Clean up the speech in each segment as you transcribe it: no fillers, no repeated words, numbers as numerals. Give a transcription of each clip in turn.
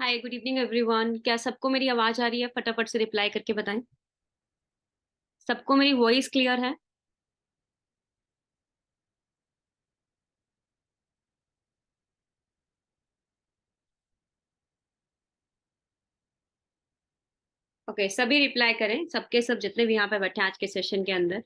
हाय, good evening everyone. क्या सबको मेरी आवाज आ रही है? फटाफट से रिप्लाई करके बताएं। सबको मेरी वॉइस क्लियर है? ओके, सभी रिप्लाई करें, सबके सब जितने भी यहाँ पे बैठे हैं आज के सेशन के अंदर।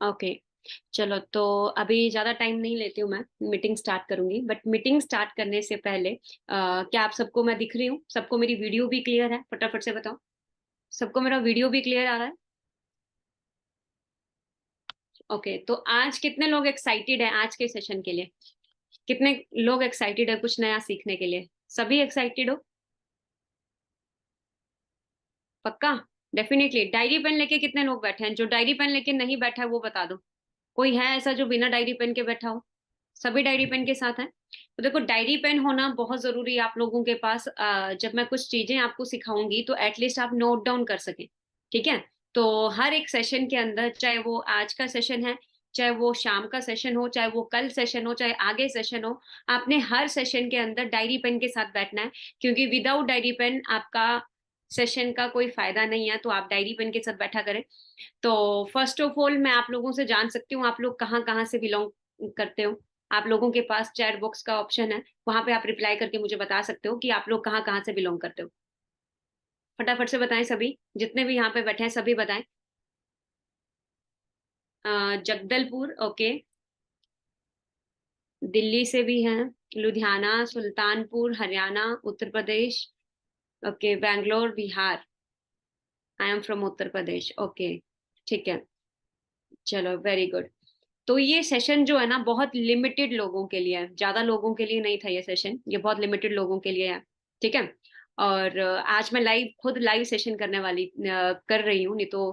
ओके, चलो तो अभी ज्यादा टाइम नहीं लेती हूँ, मैं मीटिंग स्टार्ट करूंगी। बट मीटिंग स्टार्ट करने से पहले क्या आप सबको मैं दिख रही हूँ? सबको मेरी वीडियो भी क्लियर है? फटाफट से बताओ। सबको मेरा वीडियो भी क्लियर आ रहा है? ओके, तो आज कितने लोग एक्साइटेड हैं आज के सेशन के लिए? कितने लोग एक्साइटेड है कुछ नया सीखने के लिए? सभी एक्साइटेड हो? पक्का? डेफिनेटली। डायरी पेन लेके कितने लोग बैठे हैं? जो डायरी पेन लेके नहीं बैठा है वो बता दो। कोई है ऐसा जो बिना डायरी पेन के बैठा हो? सभी डायरी पेन के साथ हैं? तो देखो, डायरी पेन होना बहुत जरूरी है आप लोगों के पास। जब मैं कुछ चीजें आपको सिखाऊंगी तो एटलीस्ट आप नोट डाउन कर सकें। ठीक है? तो हर एक सेशन के अंदर, चाहे वो आज का सेशन है, चाहे वो शाम का सेशन हो, चाहे वो कल सेशन हो, चाहे आगे सेशन हो, आपने हर सेशन के अंदर डायरी पेन के साथ बैठना है। क्योंकि विदाउट डायरी पेन आपका सेशन का कोई फायदा नहीं है। तो आप डायरी पेन के साथ बैठा करें। तो फर्स्ट ऑफ ऑल मैं आप लोगों से जान सकती हूँ आप लोग कहाँ कहाँ से बिलोंग करते हो। आप लोगों के पास चैट बॉक्स का ऑप्शन है, वहां पे आप रिप्लाई करके मुझे बता सकते हो कि आप लोग कहाँ कहाँ से बिलोंग करते हो। फटाफट से बताएं, सभी जितने भी यहाँ पे बैठे हैं सभी बताएं। जगदलपुर, ओके। दिल्ली से भी हैं। Ludhiana, Sultanpur, Haryana, Uttar Pradesh. Okay, Bangalore, Bihar. I am from Uttar Pradesh, okay. ठीक है, चलो वेरी गुड। तो ये सेशन जो है ना, बहुत लिमिटेड लोगों के लिए है, ज्यादा लोगों के लिए नहीं था ये सेशन। ये बहुत लिमिटेड लोगों के लिए है। ठीक है? और आज मैं खुद लाइव सेशन करने वाली कर रही हूँ। नहीं तो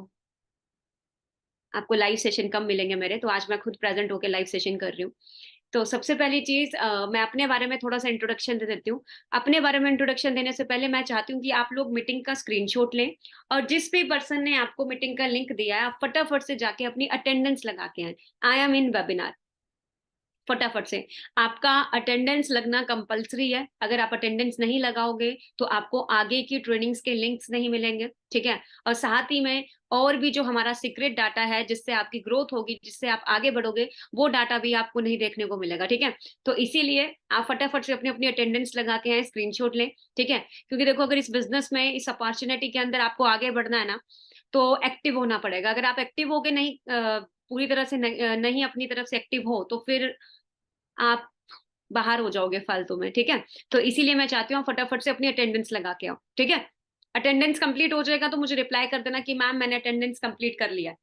आपको लाइव सेशन कम मिलेंगे मेरे। तो आज मैं खुद प्रेजेंट होकर लाइव सेशन कर रही हूँ। तो सबसे पहली चीज, मैं अपने बारे में थोड़ा सा इंट्रोडक्शन दे देती हूँ। अपने बारे में इंट्रोडक्शन देने से पहले मैं चाहती हूँ कि आप लोग मीटिंग का स्क्रीनशॉट लें। और जिस भी पर्सन ने आपको मीटिंग का लिंक दिया है, आप फटाफट से जाके अपनी अटेंडेंस लगा के आए। I am in webinar. फटाफट से। आपका अटेंडेंस लगना कंपलसरी है। अगर आप अटेंडेंस नहीं लगाओगे तो आपको आगे की ट्रेनिंग्स के लिंक्स नहीं मिलेंगे। ठीक है? और साथ ही में और भी जो हमारा सीक्रेट डाटा है जिससे आपकी ग्रोथ होगी, जिससे आप आगे बढ़ोगे, वो डाटा भी आपको नहीं देखने को मिलेगा। ठीक है? तो इसीलिए आप फटाफट से अपनी अपनी अटेंडेंस लगा के आए, स्क्रीनशॉट लें। ठीक है? क्योंकि देखो, अगर इस बिजनेस में, इस अपॉर्चुनिटी के अंदर आपको आगे बढ़ना है ना, तो एक्टिव होना पड़ेगा। अगर आप एक्टिव होगे नहीं, पूरी तरह से नहीं अपनी तरफ से एक्टिव हो, तो फिर आप बाहर हो जाओगे फालतू में। ठीक है? तो इसीलिए मैं चाहती हूँ आप फटाफट से अपनी अटेंडेंस लगा के आओ। ठीक है? अटेंडेंस कंप्लीट हो जाएगा तो मुझे रिप्लाई कर देना कि मैम मैंने अटेंडेंस कंप्लीट कर लिया है।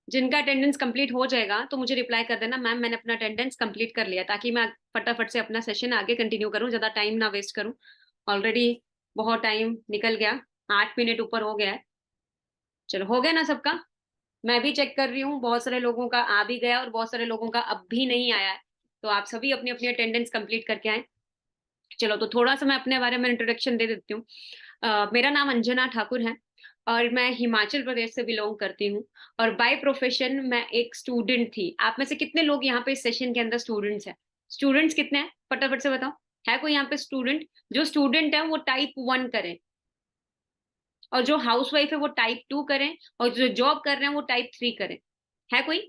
जिनका अटेंडेंस कंप्लीट हो जाएगा तो मुझे रिप्लाई कर देना, मैम मैंने अपना अटेंडेंस कंप्लीट कर लिया, ताकि मैं फटाफट से अपना सेशन आगे कंटिन्यू करूँ, ज्यादा टाइम ना वेस्ट करूँ। ऑलरेडी बहुत टाइम निकल गया, 8 मिनट ऊपर हो गया है। चलो, हो गया ना सबका? मैं भी चेक कर रही हूँ, बहुत सारे लोगों का आ भी गया और बहुत सारे लोगों का अब भी नहीं आया है। तो आप सभी अपनी अपनी अटेंडेंस कंप्लीट करके आए। चलो, तो थोड़ा सा मैं अपने बारे में इंट्रोडक्शन दे देती हूँ। मेरा नाम अंजना ठाकुर है और मैं हिमाचल प्रदेश से बिलोंग करती हूँ। और बाय प्रोफेशन मैं एक स्टूडेंट थी। आप में से कितने लोग यहाँ पे इस सेशन के अंदर स्टूडेंट्स हैं? स्टूडेंट्स कितने हैं? फटाफट से बताओ। है कोई यहाँ पे स्टूडेंट? जो स्टूडेंट है वो टाइप 1 करें, और जो हाउस वाइफ है वो टाइप 2 करें, और जो जॉब कर रहे हैं वो टाइप 3 करें। है कोई?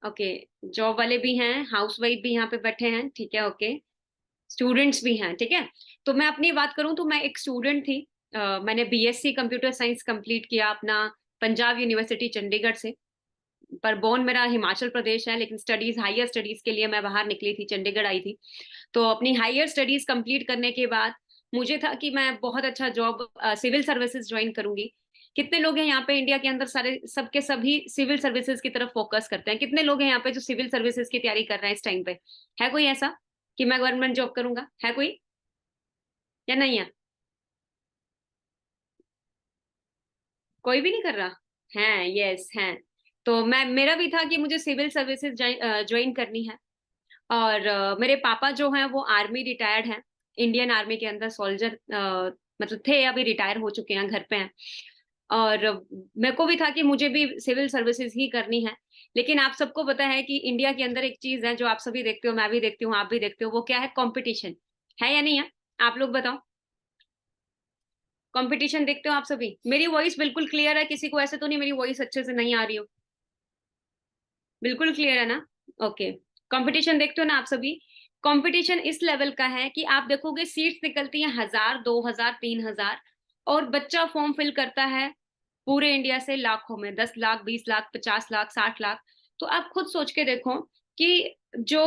ओके। जॉब वाले भी हैं, हाउस वाइफ भी यहाँ पे बैठे हैं। ठीक है, ओके। स्टूडेंट्स भी हैं। ठीक है? तो मैं अपनी बात करूं तो मैं एक स्टूडेंट थी। मैंने बीएससी कंप्यूटर साइंस कंप्लीट किया अपना पंजाब यूनिवर्सिटी चंडीगढ़ से। पर बोर्न मेरा हिमाचल प्रदेश है, लेकिन स्टडीज, हायर स्टडीज के लिए मैं बाहर निकली थी, चंडीगढ़ आई थी। तो अपनी हायर स्टडीज कंप्लीट करने के बाद मुझे था कि मैं बहुत अच्छा जॉब सिविल सर्विसेज ज्वाइन करूंगी। कितने लोग हैं यहाँ पे इंडिया के अंदर, सारे सबके सभी सिविल सर्विसेज की तरफ फोकस करते हैं? कितने लोग हैं यहाँ पे जो सिविल सर्विसेज की तैयारी कर रहे हैं इस टाइम पे? है कोई ऐसा कि मैं गवर्नमेंट जॉब करूंगा? है कोई? या नहीं है? कोई भी नहीं कर रहा है? यस है। तो मैं, मेरा भी था कि मुझे सिविल सर्विसेज ज्वाइन करनी है। और मेरे पापा जो हैं वो आर्मी रिटायर्ड हैं, इंडियन आर्मी के अंदर सोल्जर मतलब थे, अभी रिटायर हो चुके हैं, घर पे हैं। और मेरे को भी था कि मुझे भी सिविल सर्विसेज ही करनी है। लेकिन आप सबको पता है कि इंडिया के अंदर एक चीज है जो आप सभी देखते हो, मैं भी देखती हूँ, आप भी देखते हो, वो क्या है? कंपटीशन। है या नहीं है? आप लोग बताओ। कंपटीशन देखते हो आप सभी? मेरी वॉइस बिल्कुल क्लियर है? किसी को ऐसे तो नहीं मेरी वॉइस अच्छे से नहीं आ रही हो? बिल्कुल क्लियर है ना? ओके। कंपटीशन देखते हो ना आप सभी? कंपटीशन इस लेवल का है कि आप देखोगे सीट्स निकलती हैं 1000, 2000, 3000, और बच्चा फॉर्म फिल करता है पूरे इंडिया से लाखों में, 10 लाख, 20 लाख, 50 लाख, 60 लाख। तो आप खुद सोच के देखो कि जो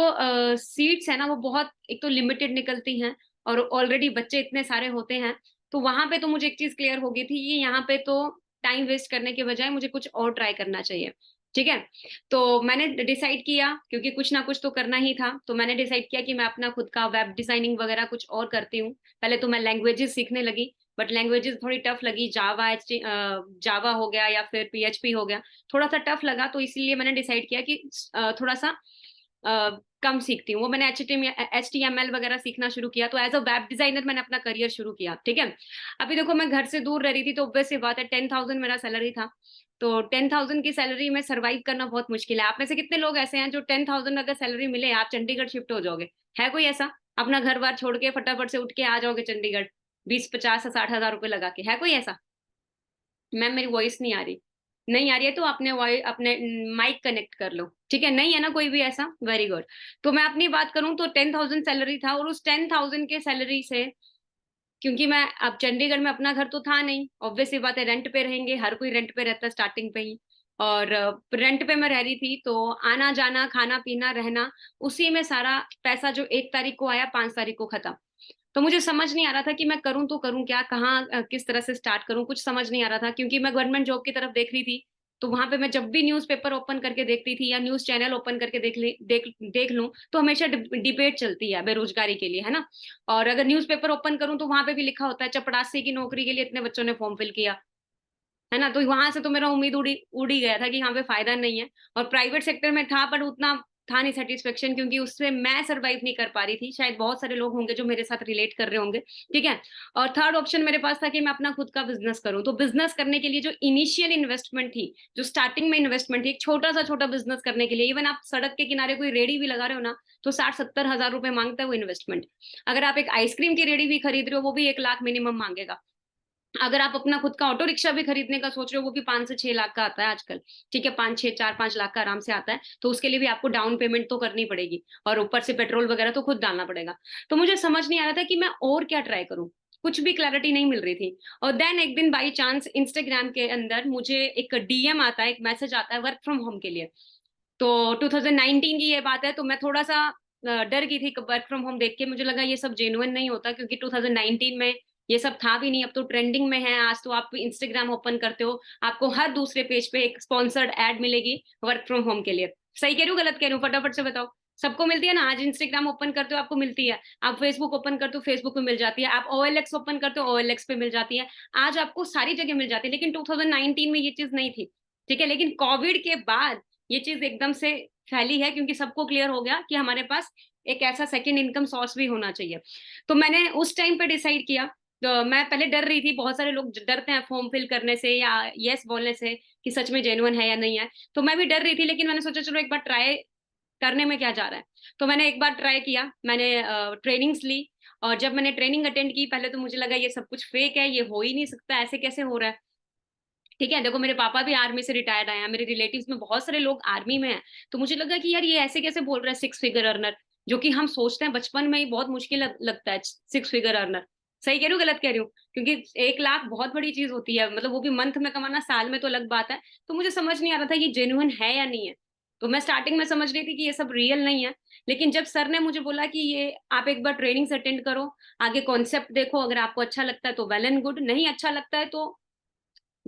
सीट्स है ना वो बहुत एक तो लिमिटेड निकलती हैं, और ऑलरेडी बच्चे इतने सारे होते हैं। तो वहां पे तो मुझे एक चीज क्लियर हो गई थी कि यहाँ पे तो टाइम वेस्ट करने के बजाय मुझे कुछ और ट्राई करना चाहिए। ठीक है। तो मैंने डिसाइड किया, क्योंकि कुछ ना कुछ तो करना ही था, तो मैंने डिसाइड किया कि मैं अपना खुद का वेब डिजाइनिंग वगैरह कुछ और करती हूँ। पहले तो मैं लैंग्वेजेस सीखने लगी, बट लैंग्वेजेस थोड़ी टफ लगी। जावा हो गया या फिर पीएचपी हो गया, थोड़ा सा टफ लगा, तो इसीलिए मैंने डिसाइड किया कि थोड़ा सा कम सीखती हूँ। वो मैंने HTML वगैरह सीखना शुरू किया, तो एज अ वेब डिजाइनर मैंने अपना करियर शुरू किया। ठीक है। अभी देखो मैं घर से दूर रह रही थी, तो ऑब्वियस सी बात है, 10,000 मेरा सैलरी था। तो 10,000 की सैलरी में सरवाइव करना बहुत मुश्किल है। आप में से कितने लोग ऐसे हैं जो 10,000 अगर सैलरी मिले आप चंडीगढ़ शिफ्ट हो जाओगे? है कोई ऐसा? अपना घर बार छोड़ के फटाफट से उठ के आ जाओगे चंडीगढ़, 20, 50 या 60 हजार रुपए लगा के? है कोई ऐसा? मैम मेरी वॉइस नहीं आ रही? नहीं आ रही है तो अपने वॉइस, अपने माइक कनेक्ट कर लो। ठीक है, नहीं है ना कोई भी ऐसा? Very good. तो मैं अपनी बात करूं तो 10,000 सैलरी था, और उस 10,000 के सैलरी से, क्योंकि मैं अब चंडीगढ़ में अपना घर तो था नहीं, ऑब्वियस सी बात है, रेंट पे रहेंगे, हर कोई रेंट पे रहता है स्टार्टिंग पे ही। और रेंट पे मैं रह रही थी, तो आना जाना, खाना पीना, रहना, उसी में सारा पैसा जो 1 तारीख को आया, 5 तारीख को खत्म। तो मुझे समझ नहीं आ रहा था कि मैं करूं तो करूं क्या, कहाँ किस तरह से स्टार्ट करूं, कुछ समझ नहीं आ रहा था, क्योंकि मैं गवर्नमेंट जॉब की तरफ देख रही थी। तो वहां पे मैं जब भी न्यूज़पेपर ओपन करके देखती थी या न्यूज चैनल ओपन करके देख लूं, तो हमेशा डिबेट चलती है बेरोजगारी के लिए, है ना। और अगर न्यूज़पेपर ओपन करूं तो वहां पे भी लिखा होता है चपरासी की नौकरी के लिए इतने बच्चों ने फॉर्म फिल किया, है ना। तो वहां से तो मेरा उम्मीद उड़ी गया था कि यहाँ पे फायदा नहीं है। और प्राइवेट सेक्टर में था, पर उतना था नहीं सेटिस्फेक्शन, क्योंकि उससे मैं सरवाइव नहीं कर पा रही थी। शायद बहुत सारे लोग होंगे जो मेरे साथ रिलेट कर रहे होंगे। ठीक है। और थर्ड ऑप्शन मेरे पास था कि मैं अपना खुद का बिजनेस करूं। तो बिजनेस करने के लिए जो इनिशियल इन्वेस्टमेंट थी, जो स्टार्टिंग में इन्वेस्टमेंट थी, एक छोटा बिजनेस करने के लिए, इवन आप सड़क के किनारे कोई रेडी भी लगा रहे हो ना, तो 60-70 हजार रुपए मांगता है वो इन्वेस्टमेंट। अगर आप एक आइसक्रीम की रेडी भी खरीद रहे हो, वो भी 1 लाख मिनिमम मांगेगा। अगर आप अपना खुद का ऑटो रिक्शा भी खरीदने का सोच रहे हो, वो भी 5 से 6 लाख का आता है आजकल। ठीक है, 5, 6, 4, 5 लाख का आराम से आता है। तो उसके लिए भी आपको डाउन पेमेंट तो करनी पड़ेगी, और ऊपर से पेट्रोल वगैरह तो खुद डालना पड़ेगा। तो मुझे समझ नहीं आ रहा था कि मैं और क्या ट्राई करूं, कुछ भी क्लैरिटी नहीं मिल रही थी। और देन एक दिन बाई चांस इंस्टाग्राम के अंदर मुझे एक डीएम आता है, एक मैसेज आता है वर्क फ्रॉम होम के लिए। तो 2019 की ये बात है, तो मैं थोड़ा सा डर गई थी वर्क फ्रॉम होम देख के। मुझे लगा ये सब जेन्युइन नहीं होता, क्योंकि 2019 में ये सब था भी नहीं। अब तो ट्रेंडिंग में है। आज तो आप इंस्टाग्राम ओपन करते हो, आपको हर दूसरे पेज पे एक स्पॉन्सर्ड एड मिलेगी वर्क फ्रॉम होम के लिए। सही कह रही हूँ, गलत कह रही हूँ? फटाफट से बताओ। सबको मिलती है ना? आज इंस्टाग्राम ओपन करते हो आपको मिलती है, आप फेसबुक ओपन करते हो फेसबुक पे मिल जाती है, आप OLX ओपन करते हो OLX पे मिल जाती है। आज आपको सारी जगह मिल जाती है, लेकिन 2019 में ये चीज नहीं थी। ठीक है। लेकिन कोविड के बाद ये चीज एकदम से फैली है, क्योंकि सबको क्लियर हो गया कि हमारे पास एक ऐसा सेकेंड इनकम सोर्स भी होना चाहिए। तो मैंने उस टाइम पे डिसाइड किया। तो मैं पहले डर रही थी, बहुत सारे लोग डरते हैं फॉर्म फिल करने से या यस बोलने से कि सच में जेन्युइन है या नहीं है। तो मैं भी डर रही थी, लेकिन मैंने सोचा चलो एक बार ट्राई करने में क्या जा रहा है। तो मैंने एक बार ट्राई किया, मैंने ट्रेनिंग्स ली। और जब मैंने ट्रेनिंग अटेंड की, पहले तो मुझे लगा ये सब कुछ फेक है, ये हो ही नहीं सकता, ऐसे कैसे हो रहा है। ठीक है। देखो मेरे पापा भी आर्मी से रिटायर्ड आए हैं, मेरे रिलेटिव्स में बहुत सारे लोग आर्मी में हैं। तो मुझे लगा कि यार ये ऐसे कैसे बोल रहा है 6 फिगर अर्नर, जो कि हम सोचते हैं बचपन में ही बहुत मुश्किल लगता है 6 फिगर अर्नर। सही कह रही हूँ, गलत कह रही हूँ? क्योंकि 1 लाख बहुत बड़ी चीज होती है, मतलब वो भी मंथ में कमाना, साल में तो अलग बात है। तो मुझे समझ नहीं आ रहा था ये जेन्युइन है या नहीं है। तो मैं स्टार्टिंग में समझ रही थी कि ये सब रियल नहीं है। लेकिन जब सर ने मुझे बोला कि ये आप एक बार ट्रेनिंग्स अटेंड करो, आगे कॉन्सेप्ट देखो, अगर आपको अच्छा लगता है तो वेल एंड गुड, नहीं अच्छा लगता है तो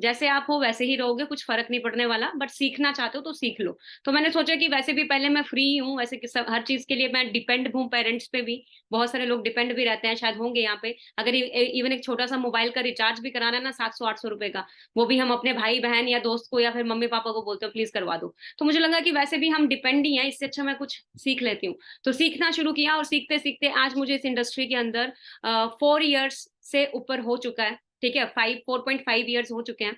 जैसे आप हो वैसे ही रहोगे, कुछ फर्क नहीं पड़ने वाला, बट सीखना चाहते हो तो सीख लो। तो मैंने सोचा कि वैसे भी पहले मैं फ्री हूँ, वैसे कि सब हर चीज के लिए मैं डिपेंड हूँ पेरेंट्स पे भी, बहुत सारे लोग डिपेंड भी रहते हैं, शायद होंगे यहाँ पे। अगर इवन एक छोटा सा मोबाइल का रिचार्ज भी कराना है ना 700-800 रुपए का, वो भी हम अपने भाई बहन या दोस्त को या फिर मम्मी पापा को बोलते हो प्लीज करवा दो। तो मुझे लगा कि वैसे भी हम डिपेंड ही हैं, इससे अच्छा मैं कुछ सीख लेती हूँ। तो सीखना शुरू किया, और सीखते सीखते आज मुझे इस इंडस्ट्री के अंदर 4 इयर्स से ऊपर हो चुका है। ठीक है, 4.5 इयर्स हो चुके हैं।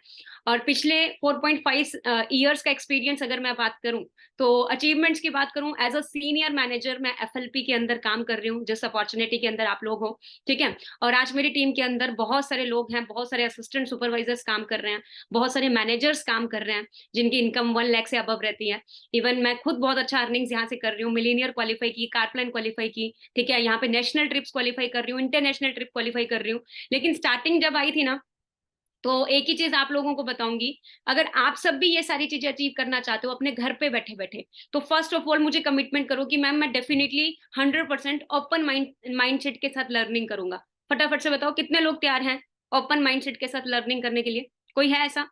और पिछले 4.5 इयर्स का एक्सपीरियंस अगर मैं बात करूं, तो अचीवमेंट्स की बात करूं, एज अ सीनियर मैनेजर मैं एफएलपी के अंदर काम कर रही हूँ, जिस अपॉर्चुनिटी के अंदर आप लोग हो। ठीक है, और आज मेरी टीम के अंदर बहुत सारे लोग हैं, बहुत सारे असिस्टेंट सुपरवाइजर्स काम कर रहे हैं, बहुत सारे मैनेजर्स काम कर रहे हैं, जिनकी इनकम 1 लाख से अबव रहती है। इवन मैं खुद बहुत अच्छा अर्निंग्स यहाँ से कर रही हूँ, मिलीनियर क्वालिफाई की, कारप्लान क्वालिफाई की। ठीक है, यहाँ पे नेशनल ट्रिप्स क्वालिफाई कर रही हूँ, इंटरनेशनल ट्रिप क्वालिफाई कर रही हूँ। लेकिन स्टार्टिंग जब आई थी ना, तो एक ही चीज आप लोगों को बताऊंगी, अगर आप सब भी ये सारी चीजें अचीव करना चाहते हो अपने घर पे बैठे बैठे, तो फर्स्ट ऑफ ऑल मुझे कमिटमेंट करो कि मैम मैं डेफिनेटली 100% ओपन माइंडसेट के साथ लर्निंग करूंगा। फटाफट से बताओ कितने लोग तैयार हैं ओपन माइंडसेट के साथ लर्निंग करने के लिए? कोई है ऐसा?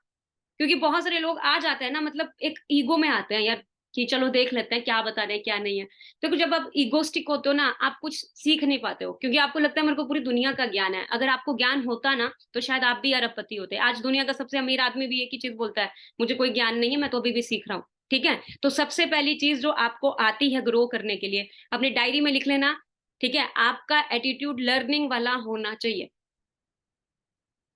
क्योंकि बहुत सारे लोग आ जाते हैं ना, मतलब एक ईगो में आते हैं यार, कि चलो देख लेते हैं क्या बता रहे हैं क्या नहीं है। तो जब आप ईगोस्टिक होते हो ना, आप कुछ सीख नहीं पाते हो, क्योंकि आपको लगता है मेरे को पूरी दुनिया का ज्ञान है। अगर आपको ज्ञान होता ना, तो शायद आप भी अरबपति होते। आज दुनिया का सबसे अमीर आदमी भी एक ही चीज बोलता है, मुझे कोई ज्ञान नहीं है, मैं तो अभी भी सीख रहा हूँ। ठीक है, तो सबसे पहली चीज जो आपको आती है ग्रो करने के लिए, अपनी डायरी में लिख लेना। ठीक है, आपका एटीट्यूड लर्निंग वाला होना चाहिए।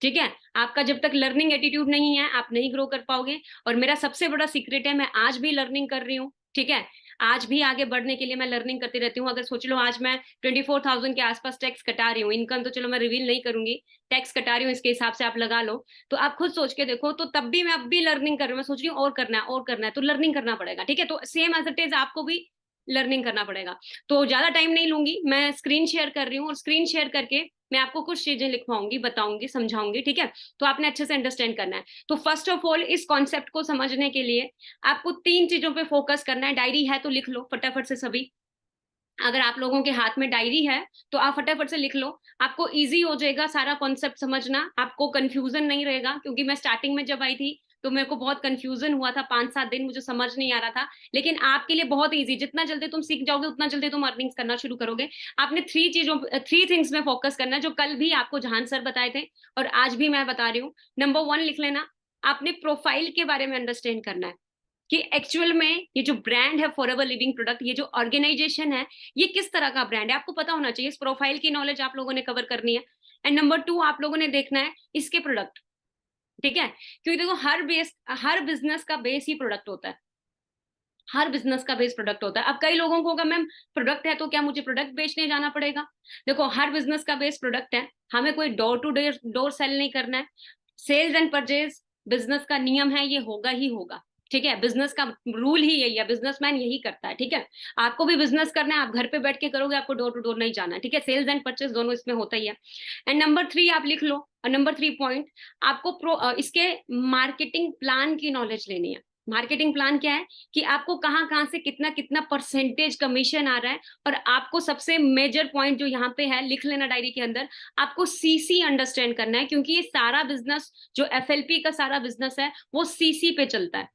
ठीक है, आपका जब तक लर्निंग एटीट्यूड नहीं है, आप नहीं ग्रो कर पाओगे। और मेरा सबसे बड़ा सीक्रेट है, मैं आज भी लर्निंग कर रही हूँ। ठीक है, आज भी आगे बढ़ने के लिए मैं लर्निंग करती रहती हूँ। अगर सोच लो आज मैं 24,000 के आसपास टैक्स कटा रही हूँ, इनकम तो चलो मैं रिवील नहीं करूंगी, टैक्स कटा रही हूँ, इसके हिसाब से आप लगा लो। तो आप खुद सोच के देखो, तो तब भी मैं अब भी लर्निंग कर रही हूँ, मैं सोच रही हूँ और करना है और करना है, तो लर्निंग करना पड़ेगा। ठीक है, तो सेम एज इट इज आपको भी लर्निंग करना पड़ेगा। तो ज्यादा टाइम नहीं लूंगी, मैं स्क्रीन शेयर कर रही हूँ, और स्क्रीन शेयर करके मैं आपको कुछ चीजें लिखवाऊंगी, बताऊंगी, समझाऊंगी। ठीक है, तो आपने अच्छे से अंडरस्टैंड करना है। तो फर्स्ट ऑफ ऑल इस कॉन्सेप्ट को समझने के लिए आपको 3 चीजों पे फोकस करना है। डायरी है तो लिख लो फटाफट से सभी। अगर आप लोगों के हाथ में डायरी है तो आप फटाफट से लिख लो, आपको इजी हो जाएगा सारा कॉन्सेप्ट समझना, आपको कंफ्यूजन नहीं रहेगा। क्योंकि मैं स्टार्टिंग में जब आई थी तो मेरे को बहुत कंफ्यूजन हुआ था, 5-7 दिन मुझे समझ नहीं आ रहा था। लेकिन आपके लिए बहुत इजी, जितना जल्दी तुम सीख जाओगे उतना जल्दी तुम अर्निंग्स करना शुरू करोगे। आपने 3 थिंग्स में फोकस करना है, जो कल भी आपको जहान सर बताए थे और आज भी मैं बता रही हूँ। नंबर 1 लिख लेना, आपने प्रोफाइल के बारे में अंडरस्टैंड करना है कि एक्चुअल में ये जो ब्रांड है फॉरएवर लिविंग प्रोडक्ट, ये जो ऑर्गेनाइजेशन है, ये किस तरह का ब्रांड है, आपको पता होना चाहिए। इस प्रोफाइल की नॉलेज आप लोगों ने कवर करनी है। एंड नंबर 2, आप लोगों ने देखना है इसके प्रोडक्ट। ठीक है, क्योंकि देखो हर बिजनेस का बेस ही प्रोडक्ट होता है। हर बिजनेस का बेस प्रोडक्ट होता है। अब कई लोगों को होगा मैम प्रोडक्ट है तो क्या मुझे प्रोडक्ट बेचने जाना पड़ेगा? देखो हर बिजनेस का बेस प्रोडक्ट है, हमें कोई door to door door sale नहीं करना है। सेल्स एंड परचेज बिजनेस का नियम है, ये होगा ही होगा। ठीक है, बिजनेस का रूल ही यही है, बिजनेसमैन यही करता है। ठीक है, आपको भी बिजनेस करना है, आप घर पे बैठ के करोगे, आपको डोर टू डोर नहीं जाना है। ठीक है, सेल्स एंड परचेज दोनों इसमें होता ही है। एंड नंबर 3 आप लिख लो, और नंबर 3 पॉइंट, आपको इसके मार्केटिंग प्लान की नॉलेज लेनी है। मार्केटिंग प्लान क्या है कि आपको कहाँ कहाँ से कितना कितना परसेंटेज कमीशन आ रहा है। और आपको सबसे मेजर पॉइंट जो यहाँ पे है, लिख लेना डायरी के अंदर, आपको सीसी अंडरस्टैंड करना है। क्योंकि ये सारा बिजनेस जो एफएलपी का सारा बिजनेस है वो सीसी पे चलता है।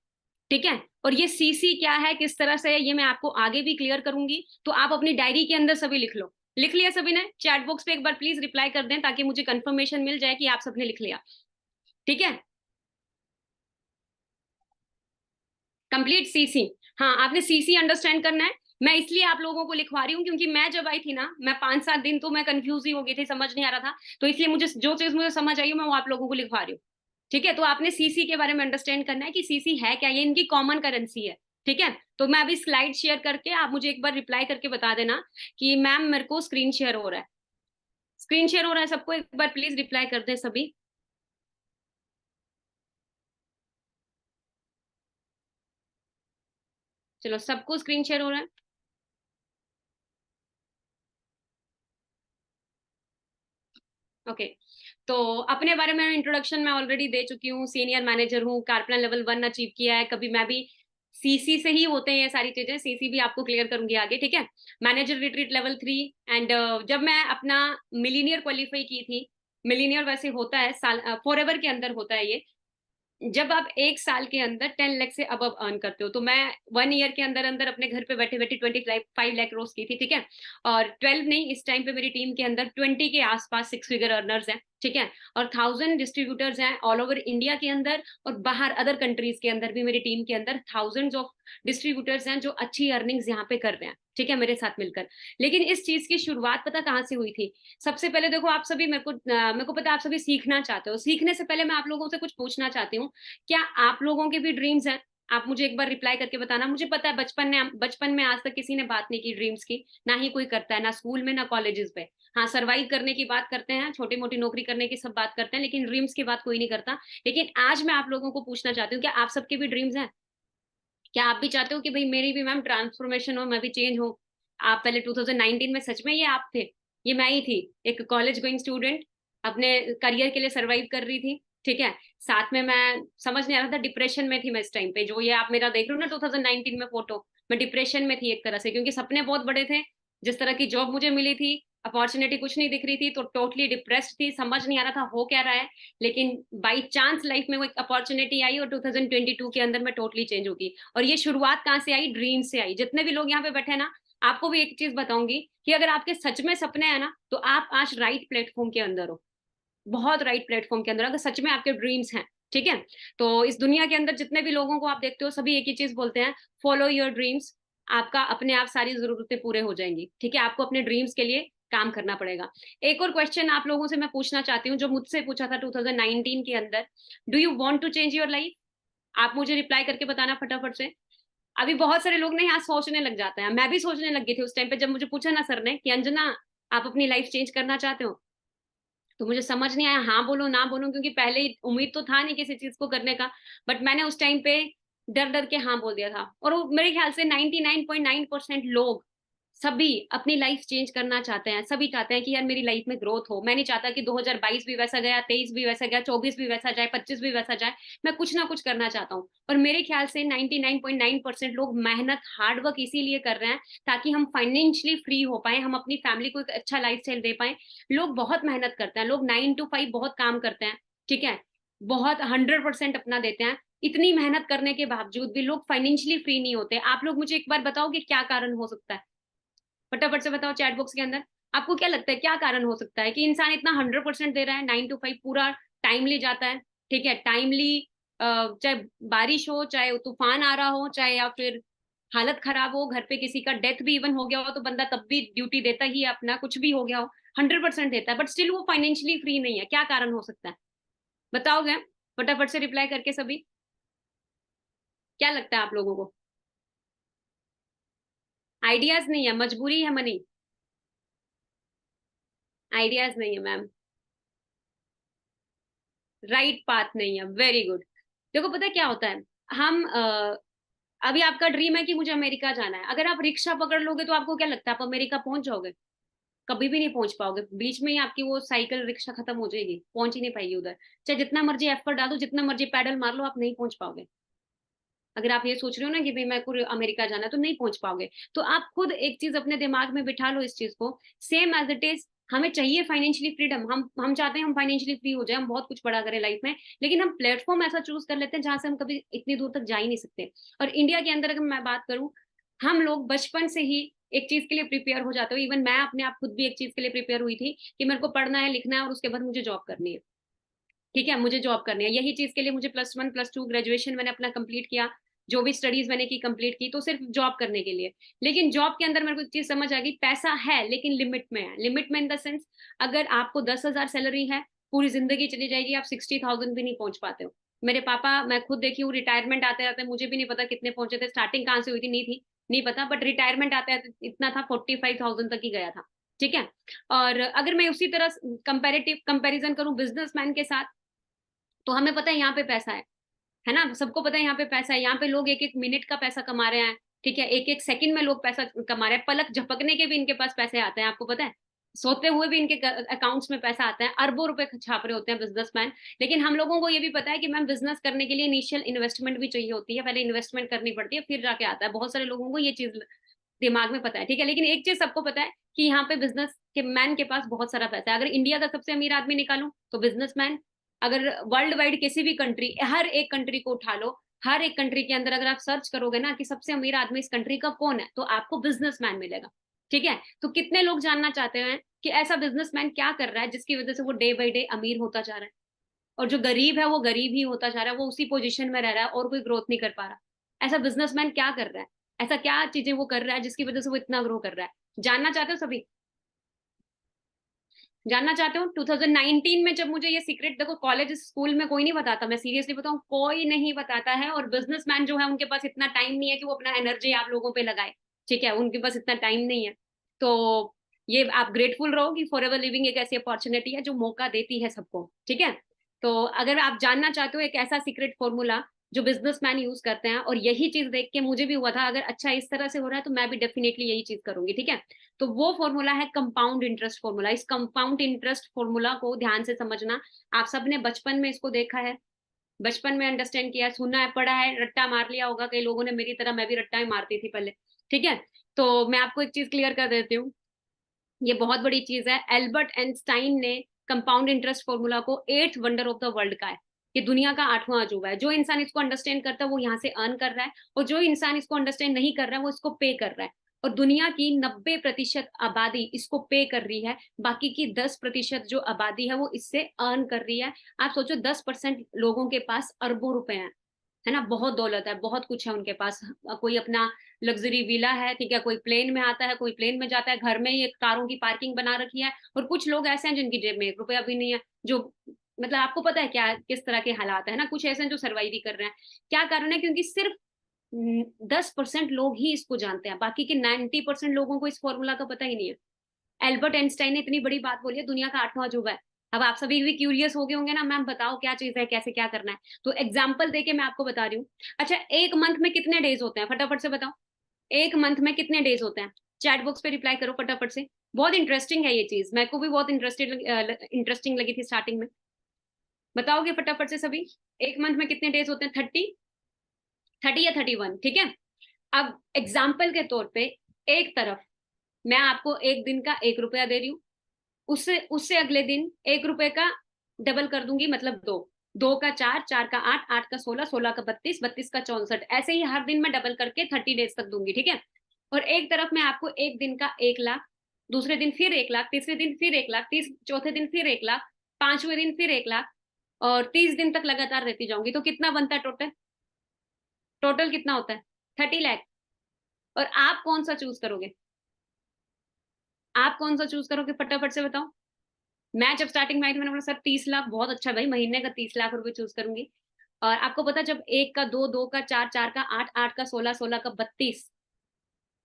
ठीक है, और ये सीसी क्या है, किस तरह से है, ये मैं आपको आगे भी क्लियर करूंगी। तो आप अपनी डायरी के अंदर सभी लिख लो। लिख लिया सभी ने? चैट बॉक्स पे एक बार प्लीज रिप्लाई कर दें, ताकि मुझे कंफर्मेशन मिल जाए कि आप सबने लिख लिया। ठीक है, कंप्लीट सीसी। हाँ, आपने सीसी अंडरस्टैंड करना है। मैं इसलिए आप लोगों को लिखवा रही हूँ, क्योंकि मैं जब आई थी ना, मैं 5-7 दिन तो मैं कंफ्यूज ही हो गई थी, समझ नहीं आ रहा था। तो इसलिए मुझे जो चीज मुझे समझ आई मैं वो आप लोगों को लिखवा रही हूँ। ठीक है, तो आपने सीसी के बारे में अंडरस्टैंड करना है कि सीसी है क्या, ये इनकी कॉमन करेंसी है। ठीक है, तो मैं अभी स्लाइड शेयर करके आप मुझे एक बार रिप्लाई करके बता देना कि मैम मेरे को स्क्रीन शेयर हो रहा है। स्क्रीन शेयर हो रहा है सबको? एक बार प्लीज रिप्लाई कर दें सभी। चलो, सबको स्क्रीन शेयर हो रहा है। ओके, तो अपने बारे में इंट्रोडक्शन मैं ऑलरेडी दे चुकी हूँ। सीनियर मैनेजर हूँ, कारप्लान लेवल 1 अचीव किया है। कभी मैं भी सीसी से ही होते हैं ये सारी चीजें, सीसी भी आपको क्लियर करूंगी आगे। ठीक है, मैनेजर रिट्रीट लेवल 3। एंड जब मैं अपना मिलीनियर क्वालिफाई की थी, मिलीनियर वैसे होता है साल फॉरएवर के अंदर होता है ये। जब आप 1 साल के अंदर 10 लाख से अबव अर्न करते हो, तो मैं 1 ईयर के अंदर-अंदर अपने घर पे बैठे-बैठे 25 लाख क्रॉस की थी, ठीक है? और 12 नहीं, इस टाइम पे मेरी टीम के अंदर 20 के आस-पास 6 फिगर अर्नर्स हैं, ठीक है? और 1000 डिस्ट्रीब्यूटर्स हैं ऑल ओवर इंडिया के अंदर, और बाहर अदर कंट्रीज़ के अंदर भी मेरी टीम के अंदर थाउज़ेंड्स ऑफ डिस्ट्रीब्यूटर्स हैं जो अच्छी अर्निंग्स यहाँ पे कर रहे हैं, ठीक है? मेरे साथ मिलकर। लेकिन इस चीज़ की शुरुआत पता कहाँ से हुई थी? सबसे पहले देखो, आप सभी मेरे को पता है आप सभी सीखना चाहते हो। सीखने से पहले मैं आप लोगों से कुछ पूछना चाहती हूँ, क्या आप लोगों के भी ड्रीम्स हैं? आप मुझे एक बार रिप्लाई करके बताना। मुझे पता है बचपन में आज तक किसी ने बात नहीं की ड्रीम्स की, ना ही कोई करता है, ना स्कूल में, ना कॉलेजेस में। हाँ, सर्वाइव करने की बात करते हैं, छोटी-मोटी नौकरी करने की सब बात करते हैं, लेकिन ड्रीम्स की बात कोई नहीं करता। लेकिन आज मैं आप लोगों को पूछना चाहती हूँ, क्या आप सबके भी ड्रीम्स हैं? क्या आप भी चाहते हो कि भई मेरी भी मैम ट्रांसफॉर्मेशन हो, मैं भी चेंज हूँ? आप पहले 2019 में सच में ये आप थे? ये मैं ही थी, एक कॉलेज गोइंग स्टूडेंट, अपने करियर के लिए सर्वाइव कर रही थी, ठीक है? साथ में मैं समझ नहीं आ रहा था, डिप्रेशन में थी मैं इस टाइम पे, जो ये आप मेरा देख रहे हो ना 2019 में फ़ोटो, मैं डिप्रेशन में थी एक तरह से, क्योंकि सपने बहुत बड़े थे। जिस तरह की जॉब मुझे मिली थी, अपॉर्च्युनिटी कुछ नहीं दिख रही थी, तो टोटली डिप्रेस्ड थी, समझ नहीं आ रहा था हो क्या रहा है। लेकिन बाय चांस लाइफ में वो एक अपॉर्च्युनिटी आई और 2022 के अंदर मैं टोटली चेंज हो गई। और ये शुरुआत कहाँ से आई? ड्रीम से आई। जितने भी लोग यहाँ पे बैठे हैं ना, आपको भी एक चीज़ बताऊँगी कि अगर आपके सच में सपने हैं ना, तो आप आज राइट प्लेटफ़ॉर्म के अंदर हो। बहुत राइट प्लेटफ़ॉर्म के अंदर, अगर सच में आपके ड्रीम्स हैं, ठीक है? तो इस दुनिया के अंदर जितने भी लोगों को आप देखते हो, सभी एक ही चीज़ बोलते हैं, फॉलो योर ड्रीम्स। आपका अपने आप सारी ज़रूरतें पूरे हो जाएँगी, ठीक है? आपको अपने ड्रीम्स के लिए काम करना पड़ेगा। एक और क्वेश्चन आप लोगों से मैं पूछना चाहती हूँ, जो मुझसे पूछा था 2019 के अंदर, do you want to change your life? आप मुझे रिप्लाई करके बताना फटाफट से। अभी बहुत सारे लोग ना यहाँ सोचने लग जाते हैं। मैं भी सोचने लग गई थी उस टाइम पे, जब मुझे पूछा ना सर ने कि अंजना, आप अपनी लाइफ चेंज करना चाहते हो? तो मुझे समझ नहीं आया हाँ बोलूँ, ना बोलूँ, क्योंकि पहले ही उम्मीद तो था नहीं किसी चीज़ को करने का। बट मैंने उस टाइम पे डर-डर के हाँ बोल दिया था, और वो मेरे ख्याल से 99.9% लोग, सभी अपनी लाइफ चेंज करना चाहते हैं। सभी चाहते हैं कि यार मेरी लाइफ में ग्रोथ हो। मैं नहीं चाहता कि 2022 भी वैसा गया, 23 भी वैसा गया, 24 भी वैसा जाए, 25 भी वैसा जाए। मैं कुछ ना कुछ करना चाहता हूँ। और मेरे ख्याल से 99.9% लोग मेहनत, हार्ड वर्क इसीलिए कर रहे हैं ताकि हम फाइनेंशियली फ्री हो पाएँ, हम अपनी फैमिली को एक अच्छा लाइफ़स्टाइल दे पाएँ। लोग बहुत मेहनत करते हैं, लोग 9 टू 5 बहुत काम करते हैं, ठीक है? बहुत 100% अपना देते हैं। इतनी मेहनत करने के बावजूद भी लोग फाइनेंशियली फ्री नहीं होते। आप लोग मुझे एक बार बताओगे क्या कारण हो सकता है? फटाफट से बताओ चैट बॉक्स के अंदर। आपको क्या लगता है क्या कारण हो सकता है कि इंसान इतना 100% दे रहा है, 9 टू 5 पूरा टाइमली जाता है, ठीक है? टाइमली, चाहे बारिश हो, चाहे तूफ़ान आ रहा हो, चाहे या फिर हालत खराब हो, घर पे किसी का डेथ भी इवन हो गया हो, तो बंदा तब भी ड्यूटी देता ही है अपना, कुछ भी हो गया हो, 100% देता है, बट स्टिल वो फाइनेंशियली फ्री नहीं है। क्या कारण हो सकता है? बताओगे? फटाफट से रिप्लाई करके सभी। क्या लगता है आप लोगों को? आइडियाज़ नहीं है, मजबूरी है मनी? आइडियाज़ नहीं है मैम। राइट पाथ नहीं है, वेरी गुड। देखो पता है क्या होता है, हम अभी आपका ड्रीम है कि मुझे अमेरिका जाना है, अगर आप रिक्शा पकड़ लोगे तो आपको क्या लगता है आप अमेरिका पहुंच जाओगे? कभी भी नहीं पहुंच पाओगे, बीच में ही आपकी वो साइकिल रिक्शा खत्म हो जाएगी, पहुंच ही नहीं पाएगी उधर। चाहे जितना मर्जी एफर्ट डालो, जितना मर्जी पैडल मार लो, आप नहीं पहुंच पाओगे। अगर आप ये सोच रहे हो ना कि भई मेरे को अमेरिका जाना है, तो नहीं पहुँच पाओगे। तो आप खुद एक चीज़ अपने दिमाग में बिठा लो इस चीज़ को, सेम एज़ इट इज़ हमें चाहिए फाइनेंशियली फ्रीडम। हम चाहते हैं हम फाइनेंशियली फ्री हो जाएँ, हम बहुत कुछ बड़ा करें लाइफ़ में, लेकिन हम प्लेटफ़ॉर्म ऐसा चूज़ कर लेते हैं जहाँ से हम कभी इतनी दूर तक जा ही नहीं सकते। और इंडिया के अंदर अगर मैं बात करूँ, हम लोग बचपन से ही एक चीज़ के लिए प्रिपेयर हो जाते हो। इवन मैं अपने आप खुद भी एक चीज़ के लिए प्रिपेयर हुई थी कि मेरे को पढ़ना है, लिखना है और उसके बाद मुझे जॉब करनी है। ठीक है, मुझे जॉब करनी है। यही चीज़ के लिए मुझे प्लस 1, प्लस 2 ग्रेजुएशन मैंने अपना कंप्लीट किया। जो भी स्टडीज़ मैंने की कंप्लीट की, तो सिर्फ़ जॉब करने के लिए। लेकिन जॉब के अंदर मेरे को एक चीज़ समझ आ गई, पैसा है लेकिन लिमिट में है। लिमिट में इन द सेंस, अगर आपको 10,000 सैलरी है, पूरी ज़िंदगी चली जाएगी, आप 60,000 भी नहीं पहुँच पाते हो। मेरे पापा, मैं खुद देखी हूँ, रिटायरमेंट आते-आते मुझे भी नहीं पता कितने पहुँचे थे, स्टार्टिंग कहाँ से हुई थी, नहीं पता, बट रिटायरमेंट आते-आते इतना था, 45,000 तक ही गया था। ठीक है? और अगर मैं उसी तरह कंपैरिज़न करूँ बिज़नेसमैन के साथ, तो हमें पता है यहाँ पे पैसा है ना? सबको पता है यहाँ पे पैसा है, यहाँ पे लोग 1-1 मिनट का पैसा कमा रहे हैं, ठीक है? 1-1 सेकंड में लोग पैसा कमा रहे हैं, पलक झपकने के भी इनके पास पैसे आते हैं, आपको पता है? सोते हुए भी इनके अकाउंट्स में पैसा आता है, अरबों रुपए छाप रहे होते हैं बिज़नेसमैन। लेकिन हम लोगों को ये भी पता है कि मैम बिज़नेस करने के लिए इनिशियल इन्वेस्टमेंट भी चाहिए होती है, पहले इन्वेस्टमेंट करनी पड़ती है, फिर जाके आता है। बहुत सारे लोगों को ये चीज़ दिमाग में पता है, ठीक है? लेकिन एक चीज़ सबको पता है कि यहाँ पे बिज़नेस के मैन के पास बहुत सारा पैसा है। अगर इंडिया का सबसे अमीर आदमी निकालूँ, तो बिज़नेसमैन, अगर वर्ल्ड वाइड किसी भी कंट्री, हर एक कंट्री को उठा लो, हर एक कंट्री के अंदर अगर आप सर्च करोगे ना कि सबसे अमीर आदमी इस कंट्री का कौन है, तो आपको बिजनेसमैन मिलेगा। ठीक है, तो कितने लोग जानना चाहते हैं कि ऐसा बिजनेसमैन क्या कर रहा है जिसकी वजह से वो डे बाई डे अमीर होता जा रहा है, और जो गरीब है वो गरीब ही होता जा रहा है, वो उसी पोजीशन में रह रहा है और कोई ग्रोथ नहीं कर पा रहा। ऐसा बिजनेसमैन क्या कर रहा है, ऐसा क्या चीजें वो कर रहा है जिसकी वजह से वो इतना ग्रो कर रहा है? जानना चाहते हो सभी? जानना चाहते हो? 2019 में जब मुझे ये सीक्रेट, देखो कॉलेज स्कूल में कोई नहीं बताता, मैं सीरियसली बताऊं, कोई नहीं बताता है। और बिजनेसमैन जो है उनके पास इतना टाइम नहीं है कि वो अपना एनर्जी आप लोगों पे लगाए। ठीक है, उनके पास इतना टाइम नहीं है। तो ये आप ग्रेटफुल रहो कि फॉरएवर लिविंग एक ऐसी अपॉर्चुनिटी है जो मौका देती है सबको। ठीक है, तो अगर आप जानना चाहते हो एक ऐसा सीक्रेट फॉर्मूला जो बिजनेसमैन यूज करते हैं, और यही चीज देख के मुझे भी हुआ था, अगर अच्छा इस तरह से हो रहा है तो मैं भी डेफिनेटली यही चीज करूंगी। ठीक है, तो वो फॉर्मूला है कंपाउंड इंटरेस्ट फॉर्मूला। इस कंपाउंड इंटरेस्ट फॉर्मूला को ध्यान से समझना। आप सबने बचपन में इसको देखा है, बचपन में अंडरस्टैंड किया, सुना है, पढ़ा है, रट्टा मार लिया होगा कई लोगों ने, मेरी तरह मैं भी रट्टा ही मारती थी पहले। ठीक है, तो मैं आपको एक चीज क्लियर कर देती हूँ, ये बहुत बड़ी चीज है। एल्बर्ट आइंस्टाइन ने कंपाउंड इंटरेस्ट फॉर्मूला को eighth wonder of the world का है, ये दुनिया का आठवां अजूबा है। जो इंसान इसको अंडरस्टैंड करता है वो यहाँ से अर्न कर रहा है, और जो इंसान इसको अंडरस्टैंड नहीं कर रहा है वो इसको पे कर रहा है। और दुनिया की 90% आबादी इसको पे कर रही है, बाकी की 10% जो आबादी है वो इससे अर्न कर रही है। आप सोचो 10% लोगों के पास अरबों रुपए हैं, है ना, बहुत दौलत है, बहुत कुछ है उनके पास। कोई अपना लग्जरी विला है, ठीक है, कोई प्लेन में आता है, कोई प्लेन में जाता है, घर में ही एक कारों की पार्किंग बना रखी है। और कुछ लोग ऐसे हैं जिनकी जेब में 1 रुपया भी नहीं है, जो मतलब आपको पता है क्या किस तरह के हालात है ना, कुछ ऐसे हैं जो सर्वाइव भी कर रहे हैं। क्या कारण है? क्योंकि सिर्फ 10% लोग ही इसको जानते हैं, बाकी के 90% लोगों को इस फॉर्मूला का पता ही नहीं है। एल्बर्ट आइंस्टाइन ने इतनी बड़ी बात बोली है, दुनिया का आठवां अजूबा है। अब आप सभी भी क्यूरियस हो गए होंगे ना, मैम बताओ क्या चीज है, कैसे क्या करना है। तो एग्जाम्पल देके मैं आपको बता रही हूँ। अच्छा, एक मंथ में कितने डेज होते हैं, फटाफट से बताओ। एक मंथ में कितने डेज होते हैं? चैट बॉक्स पे रिप्लाई करो फटाफट से। बहुत इंटरेस्टिंग है ये चीज, मेरे को भी बहुत इंटरेस्टिंग लगी थी स्टार्टिंग में। बताओगे फटाफट से सभी? एक मंथ में कितने डेज होते हैं? 30, 30 या 31? ठीक है, अब एग्जाम्पल के तौर पे एक तरफ मैं आपको एक दिन का 1 रुपया दे रही हूँ, उससे उससे अगले दिन 1 रुपए का डबल कर दूंगी, मतलब दो, दो का चार, चार का आठ, आठ का 16, 16 का 32, 32 का 64, ऐसे ही हर दिन मैं डबल करके 30 डेज तक दूंगी। ठीक है, और एक तरफ मैं आपको एक दिन का 1 लाख, दूसरे दिन फिर 1 लाख, तीसरे दिन फिर 1 लाख, चौथे दिन फिर 1 लाख, पांचवें दिन फिर 1 लाख, और 30 दिन तक लगातार देती जाऊंगी। तो कितना बनता है टोटल? टोटल कितना होता है? 30 लाख। और आप कौन सा चूज करोगे? आप कौन सा चूज करोगे फटाफट से बताओ। मैं जब स्टार्टिंग में आई थी मैंने बोला सर 30 लाख बहुत अच्छा भाई, महीने का 30 लाख रुपए चूज करूंगी। और आपको पता जब एक का दो, दो का चार, चार का आठ, आठ का 16, 16 का 32,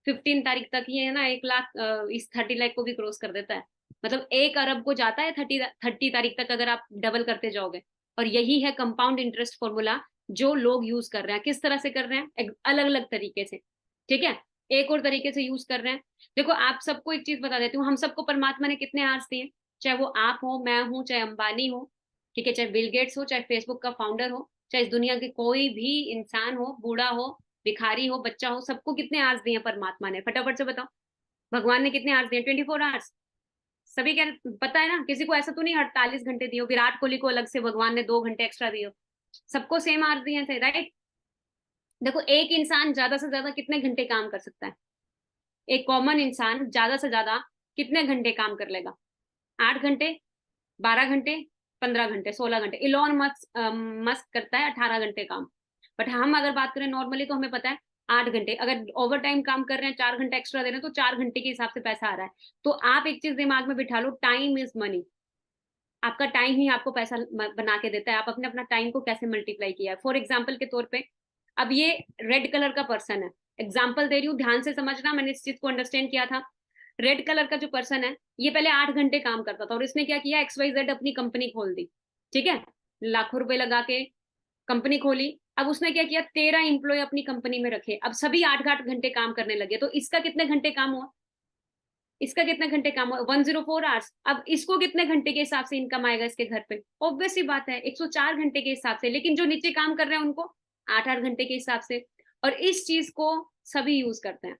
15 तारीख तक ये है ना 1 लाख इस 30 लाख को भी क्रॉस कर देता है। मतलब 1 अरब को जाता है 30 तारीख तक अगर आप डबल करते जाओगे। और यही है कंपाउंड इंटरेस्ट फॉर्मूला जो लोग यूज कर रहे हैं। किस तरह से कर रहे हैं? अलग अलग तरीके से। ठीक है, एक और तरीके से यूज कर रहे हैं। देखो आप सबको एक चीज बता देती हूँ, हम सबको परमात्मा ने कितने आर्स दिए, चाहे वो आप हो, मैं हूं, चाहे अंबानी हो, ठीक है, चाहे बिल गेट्स हो, चाहे फेसबुक का फाउंडर हो, चाहे इस दुनिया के कोई भी इंसान हो, बूढ़ा हो, भिखारी हो, बच्चा हो, सबको कितने आवर्स दिए परमात्मा ने? फटाफट से बताओ। भगवान ने कितने आवर्स दिए? 24 आवर्स। सभी क्या पता है ना? किसी को ऐसा तो नहीं 48 घंटे दिए हो, विराट कोहली को अलग से भगवान ने 2 घंटे एक्स्ट्रा दिए हो, सबको सेम आवर्स दिए थे, राइट? देखो एक इंसान ज्यादा से ज्यादा कितने घंटे काम कर सकता है? एक कॉमन इंसान ज्यादा से ज्यादा कितने घंटे काम कर लेगा? 8 घंटे, 12 घंटे, 15 घंटे, 16 घंटे। इलॉन मस्क मस्क करता है 18 घंटे काम। बट हम अगर बात करें नॉर्मली तो हमें पता है 8 घंटे। अगर ओवर टाइम काम कर रहे हैं, 4 घंटे एक्स्ट्रा दे रहे हैं, तो 4 घंटे के हिसाब से पैसा आ रहा है। तो आप एक चीज दिमाग में बिठा लो, टाइम इज मनी। आपका टाइम ही आपको पैसा बना के देता है। आप अपने अपना टाइम को कैसे मल्टीप्लाई किया है? फॉर एग्जाम्पल के तौर पे, अब ये रेड कलर का पर्सन है, एग्जाम्पल दे रही हूँ, ध्यान से समझना, मैंने इस चीज को अंडरस्टैंड किया था। रेड कलर का जो पर्सन है, ये पहले 8 घंटे काम करता था, और इसने क्या किया, XYZ अपनी कंपनी खोल दी। ठीक है, लाखों रुपए लगा के कंपनी खोली। अब उसने क्या किया, 13 एम्प्लॉय अपनी कंपनी में रखे, अब सभी 8 8 घंटे काम करने लगे। तो इसका कितने घंटे काम हुआ? इसका कितने घंटे काम हुआ? 104 आवर्स। अब इसको कितने घंटे के हिसाब से इनकम आएगा इसके घर पे? ऑब्वियस सी बात है 104 घंटे के हिसाब से। लेकिन जो नीचे काम कर रहे हैं उनको 8 8 घंटे के हिसाब से। और इस चीज को सभी यूज करते हैं,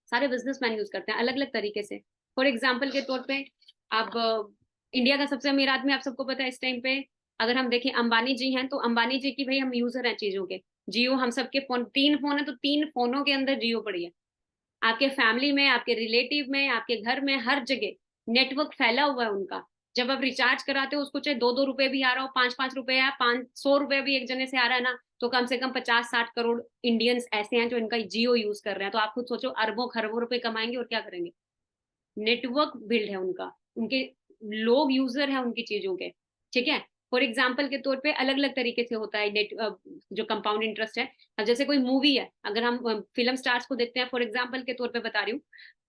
सारे बिजनेसमैन यूज करते हैं अलग अलग तरीके से। फॉर एग्जाम्पल के तौर पे, अब इंडिया का सबसे अमीर आदमी आप सबको पता है इस टाइम पे, अगर हम देखें अंबानी जी हैं, तो अंबानी जी की भाई हम यूजर हैं चीजों के। जियो हम सबके फोन, 3 फोन है तो 3 फोनों के अंदर जियो पड़ी है। आपके फैमिली में, आपके रिलेटिव में, आपके घर में, हर जगह नेटवर्क फैला हुआ है उनका। जब आप रिचार्ज कराते हो उसको, चाहे 2-2 रुपए भी आ रहा हो, 5-5 रुपए या 500 रुपए भी एक जने से आ रहा है ना, तो कम से कम 50-60 करोड़ इंडियंस ऐसे हैं जो इनका जियो यूज कर रहे हैं। तो आप खुद सोचो, अरबों खरबों रुपए कमाएंगे और क्या करेंगे। नेटवर्क बिल्ड है उनका, उनके लोग यूजर हैं उनकी चीजों के। ठीक है। फॉर एग्जाम्पल के तौर पे अलग अलग तरीके से होता है नेट, जो कंपाउंड इंटरेस्ट है। अब जैसे कोई मूवी है, अगर हम फिल्म स्टार्स को देखते हैं, फॉर एग्जाम्पल के तौर पे बता रही हूँ,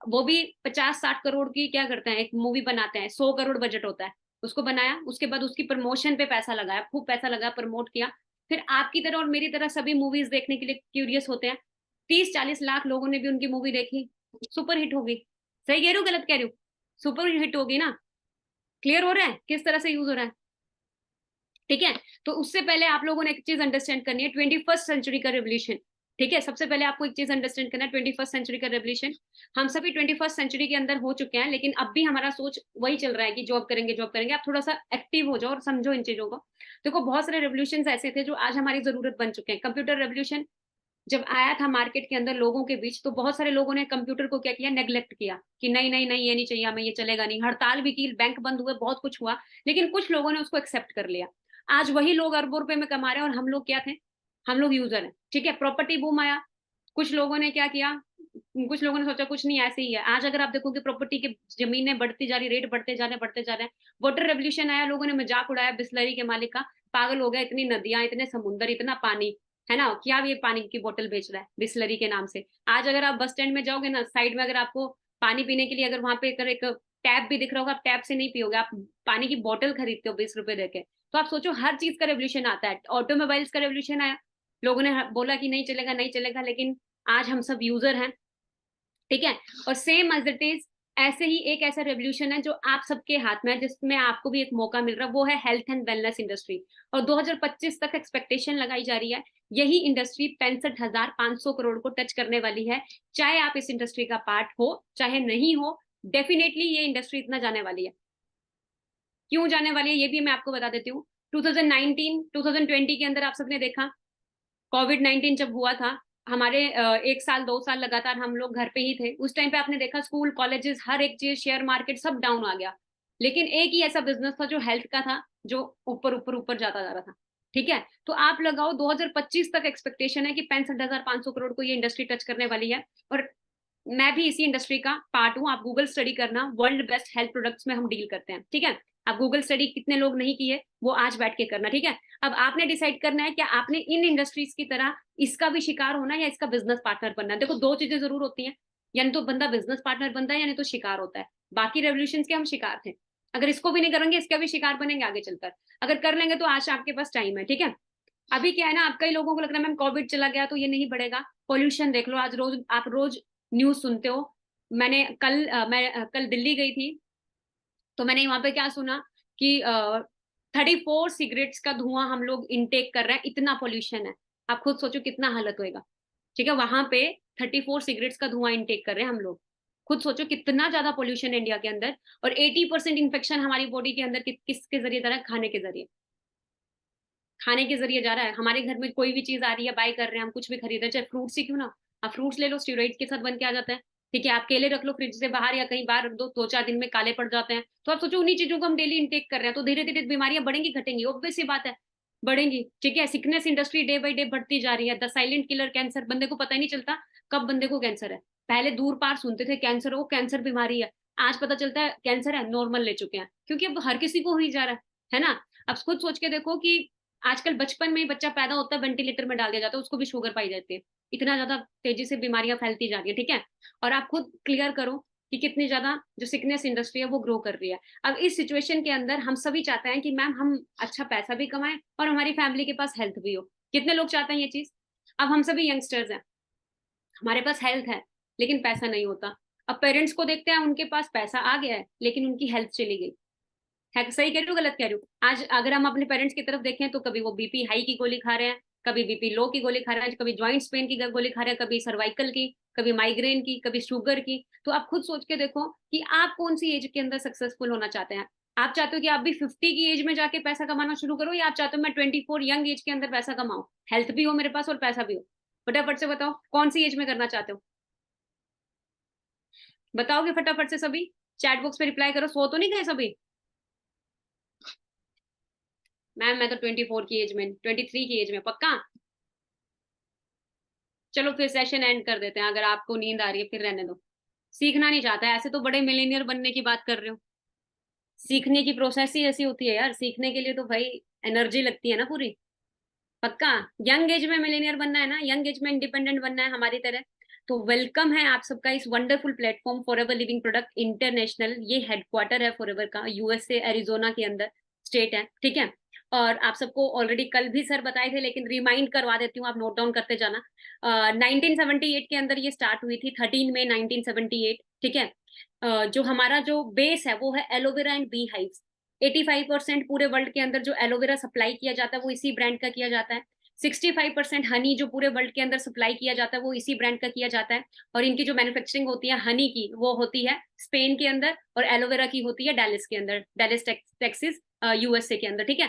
वो भी 50-60 करोड़ की क्या करते हैं, एक मूवी बनाते हैं, 100 करोड़ बजट होता है। उसको बनाया, उसके बाद उसकी प्रमोशन पे पैसा लगाया, खूब पैसा लगा, प्रमोट किया। फिर आपकी तरह और मेरी तरह सभी मूवीज देखने के लिए क्यूरियस होते हैं। 30-40 लाख लोगों ने भी उनकी मूवी देखी, सुपर हिट होगी। सही कह रही हूँ, गलत कह रही हूँ? सुपर हिट होगी ना। क्लियर हो रहा है किस तरह से यूज हो रहा है? ठीक है। तो उससे पहले आप लोगों ने एक चीज अंडरस्टैंड करनी है, 21st सेंचुरी का रेवोल्यूशन। ठीक है, सबसे पहले आपको एक चीज अंडरस्टैंड करना है, 21st सेंचुरी का रेवोल्यूशन। हम सभी 21st सेंचुरी के अंदर हो चुके हैं, लेकिन अब भी हमारा सोच वही चल रहा है कि जॉब करेंगे, जॉब करेंगे। आप थोड़ा सा एक्टिव हो जाओ और समझो इन चीजों को। देखो, बहुत सारे रेवोल्यूशन ऐसे थे जो आज हमारी जरूरत बन चुके हैं। कंप्यूटर रेवोल्यूशन जब आया था मार्केट के अंदर लोगों के बीच, तो बहुत सारे लोगों ने कंप्यूटर को क्या किया, नेग्लेक्ट किया कि नहीं नहीं नहीं, ये नहीं चाहिए हमें, ये चलेगा नहीं। हड़ताल भी की, बैंक बंद हुए, बहुत कुछ हुआ, लेकिन कुछ लोगों ने उसको एक्सेप्ट कर लिया। आज वही लोग अरबों रुपए में कमा रहे हैं और हम लोग क्या थे, हम लोग यूजर हैं। ठीक है, प्रॉपर्टी बूम आया, कुछ लोगों ने क्या किया, कुछ लोगों ने सोचा कुछ नहीं ऐसे ही है। आज अगर आप देखोगे प्रॉपर्टी की जमीनें बढ़ती जा रही, रेट बढ़ते जा रहे, बढ़ते जा रहे हैं। वाटर रेवोल्यूशन आया, लोगों ने मजाक उड़ाया बिस्लरी के मालिक का, पागल हो गया, इतनी नदियां, इतने समुंदर, इतना पानी, है ना, क्या ये पानी की बोतल बेच रहा है बिस्लरी के नाम से। आज अगर आप बस स्टैंड में जाओगे ना, साइड में अगर आपको पानी पीने के लिए अगर वहां पे अगर एक टैप भी दिख रहा होगा, आप टैप से नहीं पियोगे, आप पानी की बोतल खरीदते हो 20 रुपए देके। तो आप सोचो, हर चीज का रेवोल्यूशन आता है। ऑटोमोबाइल्स का रेवोल्यूशन आया, लोगों ने बोला कि नहीं चलेगा, नहीं चलेगा, लेकिन आज हम सब यूजर हैं। ठीक है। और सेम एज इट इज, ऐसे ही एक ऐसा रेवोल्यूशन है जो आप सबके हाथ में है, जिसमें आपको भी एक मौका मिल रहा है, वो है हेल्थ एंड वेलनेस इंडस्ट्री। और 2025 तक एक्सपेक्टेशन लगाई जा रही है, यही इंडस्ट्री 65,500 करोड़ को टच करने वाली है। चाहे आप इस इंडस्ट्री का पार्ट हो, चाहे नहीं हो, डेफिनेटली ये इंडस्ट्री इतना जाने वाली है। क्यों जाने वाली है ये भी मैं आपको बता देती हूँ। 2019 2020 के अंदर आप सबने देखा, कोविड-19 जब हुआ था, हमारे 1 साल 2 साल लगातार हम लोग घर पे ही थे। उस टाइम पे आपने देखा, स्कूल कॉलेजेस हर एक चीज, शेयर मार्केट सब डाउन आ गया। लेकिन एक ही ऐसा बिजनेस था जो हेल्थ का था, जो ऊपर ऊपर ऊपर जाता जा रहा था। ठीक है। तो आप लगाओ 2025 तक एक्सपेक्टेशन है कि 65,500 करोड़ को ये इंडस्ट्री टच करने वाली है। और मैं भी इसी इंडस्ट्री का पार्ट हूँ। आप गूगल स्टडी करना, वर्ल्ड बेस्ट हेल्थ प्रोडक्ट्स में हम डील करते हैं। ठीक है। आप गूगल स्टडी कितने लोग नहीं किए, वो आज बैठ के करना। ठीक है। अब आपने डिसाइड करना है कि आपने इन इंडस्ट्रीज की तरह इसका भी शिकार होना है या इसका बिजनेस पार्टनर बनना है। देखो, दो चीजें जरूर होती हैं, यानी तो बंदा बिजनेस पार्टनर बनता है, यानी तो शिकार होता है। बाकी रेवोल्यूशन के हम शिकार थे, अगर इसको भी नहीं करेंगे इसका भी शिकार बनेंगे आगे चलकर। अगर कर लेंगे तो आज आपके पास टाइम है। ठीक है। अभी क्या है ना, आप कई लोगों को लग रहा है मैम कोविड चला गया तो ये नहीं बढ़ेगा। पोल्यूशन देख लो, आज रोज आप रोज न्यूज सुनते हो। मैं कल दिल्ली गई थी, तो मैंने वहां पे क्या सुना कि 34 सिगरेट्स का धुआं हम लोग इनटेक कर रहे हैं, इतना पोल्यूशन है। आप खुद सोचो कितना हालत होएगा। ठीक है, वहां पे 34 सिगरेट्स का धुआं इनटेक कर रहे हैं हम लोग। खुद सोचो कितना ज्यादा पोल्यूशन है इंडिया के अंदर। और 80% इन्फेक्शन हमारी बॉडी के अंदर किसके जरिए जा रहा है, खाने के जरिए। खाने के जरिए जा रहा है। हमारे घर में कोई भी चीज आ रही है, बाय कर रहे हैं, हम कुछ भी खरीद रहे हैं, चाहे फ्रूट्स ही क्यों ना। आप फ्रूट्स ले लो, स्टेरॉइड्स के साथ बन के आ जाता है। ठीक है, आप केले रख लो फ्रिज से बाहर या कहीं बाहर रख दो, 2-4 दिन में काले पड़ जाते हैं। तो आप सोचो, उन्हीं चीजों को हम डेली इंटेक कर रहे हैं, तो धीरे धीरे बीमारियां बढ़ेंगी घटेंगी, ऑब्वियस सी बात है, बढ़ेंगी। ठीक है, sickness industry day by day बढ़ती जा रही है। द साइलेंट किलर कैंसर, बंदे को पता ही नहीं चलता कब बंदे को कैंसर है। पहले दूर पार सुनते थे कैंसर हो, कैंसर बीमारी है। आज पता चलता है कैंसर है, नॉर्मल ले चुके हैं, क्योंकि अब हर किसी को हो ही जा रहा है ना। अब खुद सोच के देखो कि आजकल बचपन में ही बच्चा पैदा होता है, वेंटिलेटर में डाल दिया जाता है, उसको भी शुगर पाई जाती है। इतना ज्यादा तेजी से बीमारियां फैलती जा रही है। ठीक है। और आप खुद क्लियर करो कि कितनी ज्यादा जो सिकनेस इंडस्ट्री है वो ग्रो कर रही है। अब इस सिचुएशन के अंदर हम सभी चाहते हैं कि मैम हम अच्छा पैसा भी कमाएं और हमारी फैमिली के पास हेल्थ भी हो। कितने लोग चाहते हैं ये चीज? अब हम सभी यंगस्टर्स हैं, हमारे पास हेल्थ है लेकिन पैसा नहीं होता। अब पेरेंट्स को देखते हैं, उनके पास पैसा आ गया है लेकिन उनकी हेल्थ चली गई है। सही कह रही हूँ, गलत कह रही हूँ? आज अगर हम अपने पेरेंट्स की तरफ देखें, तो कभी वो बीपी हाई की गोली खा रहे हैं, कभी बीपी लो की गोली खा रहे हैं, कभी ज्वाइंट्स पेन की गोली खा रहे हैं, कभी सर्वाइकल की, कभी माइग्रेन की, कभी शुगर की। तो आप खुद सोच के देखो कि आप कौन सी एज के अंदर सक्सेसफुल होना चाहते हैं। आप चाहते हो कि आप भी 50 की एज में जाके पैसा कमाना शुरू करो, या आप चाहते हो मैं 24 यंग एज के अंदर पैसा कमाऊं, हेल्थ भी हो मेरे पास और पैसा भी हो? फटाफट से बताओ कौन सी एज में करना चाहते हो? बताओगे फटाफट से सभी? चैट बॉक्स पे रिप्लाई करो, सो तो नहीं गए सभी? मैम मैं तो 24 की एज में, 23 की एज में, पक्का? चलो फिर सेशन एंड कर देते हैं, अगर आपको नींद आ रही है फिर रहने दो। सीखना नहीं चाहता है, ऐसे तो बड़े मिलीनियर बनने की बात कर रहे हो। सीखने की प्रोसेस ही ऐसी होती है यार, सीखने के लिए तो भाई एनर्जी लगती है ना पूरी। पक्का? यंग एज में मिलीनियर बनना है ना, यंग एज में इंडिपेंडेंट बनना है हमारी तरह। तो वेलकम है आप सबका इस wonderful platform forever living product international. ये हेडक्वार्टर है फॉरएवर का, यूएसए एरिजोना के अंदर स्टेट है, ठीक है। और आप सबको ऑलरेडी कल भी सर बताए थे, लेकिन रिमाइंड करवा देती हूँ, आप नोट डाउन करते जाना। 1978 के अंदर ये स्टार्ट हुई थी, 13 मई 1978, ठीक है। जो हमारा जो बेस है वो है एलोवेरा एंड बी हाइव्स। 85% पूरे वर्ल्ड के अंदर जो एलोवेरा सप्लाई किया जाता है वो इसी ब्रांड का किया जाता है। 65% हनी जो पूरे वर्ल्ड के अंदर सप्लाई किया जाता है वो इसी ब्रांड का किया जाता है। और इनकी जो मैन्युफैक्चरिंग होती है हनी की, वो होती है स्पेन के अंदर, और एलोवेरा की होती है डेलिस के अंदर, डेलिस टेक्सिस, यूएसए के अंदर, ठीक है।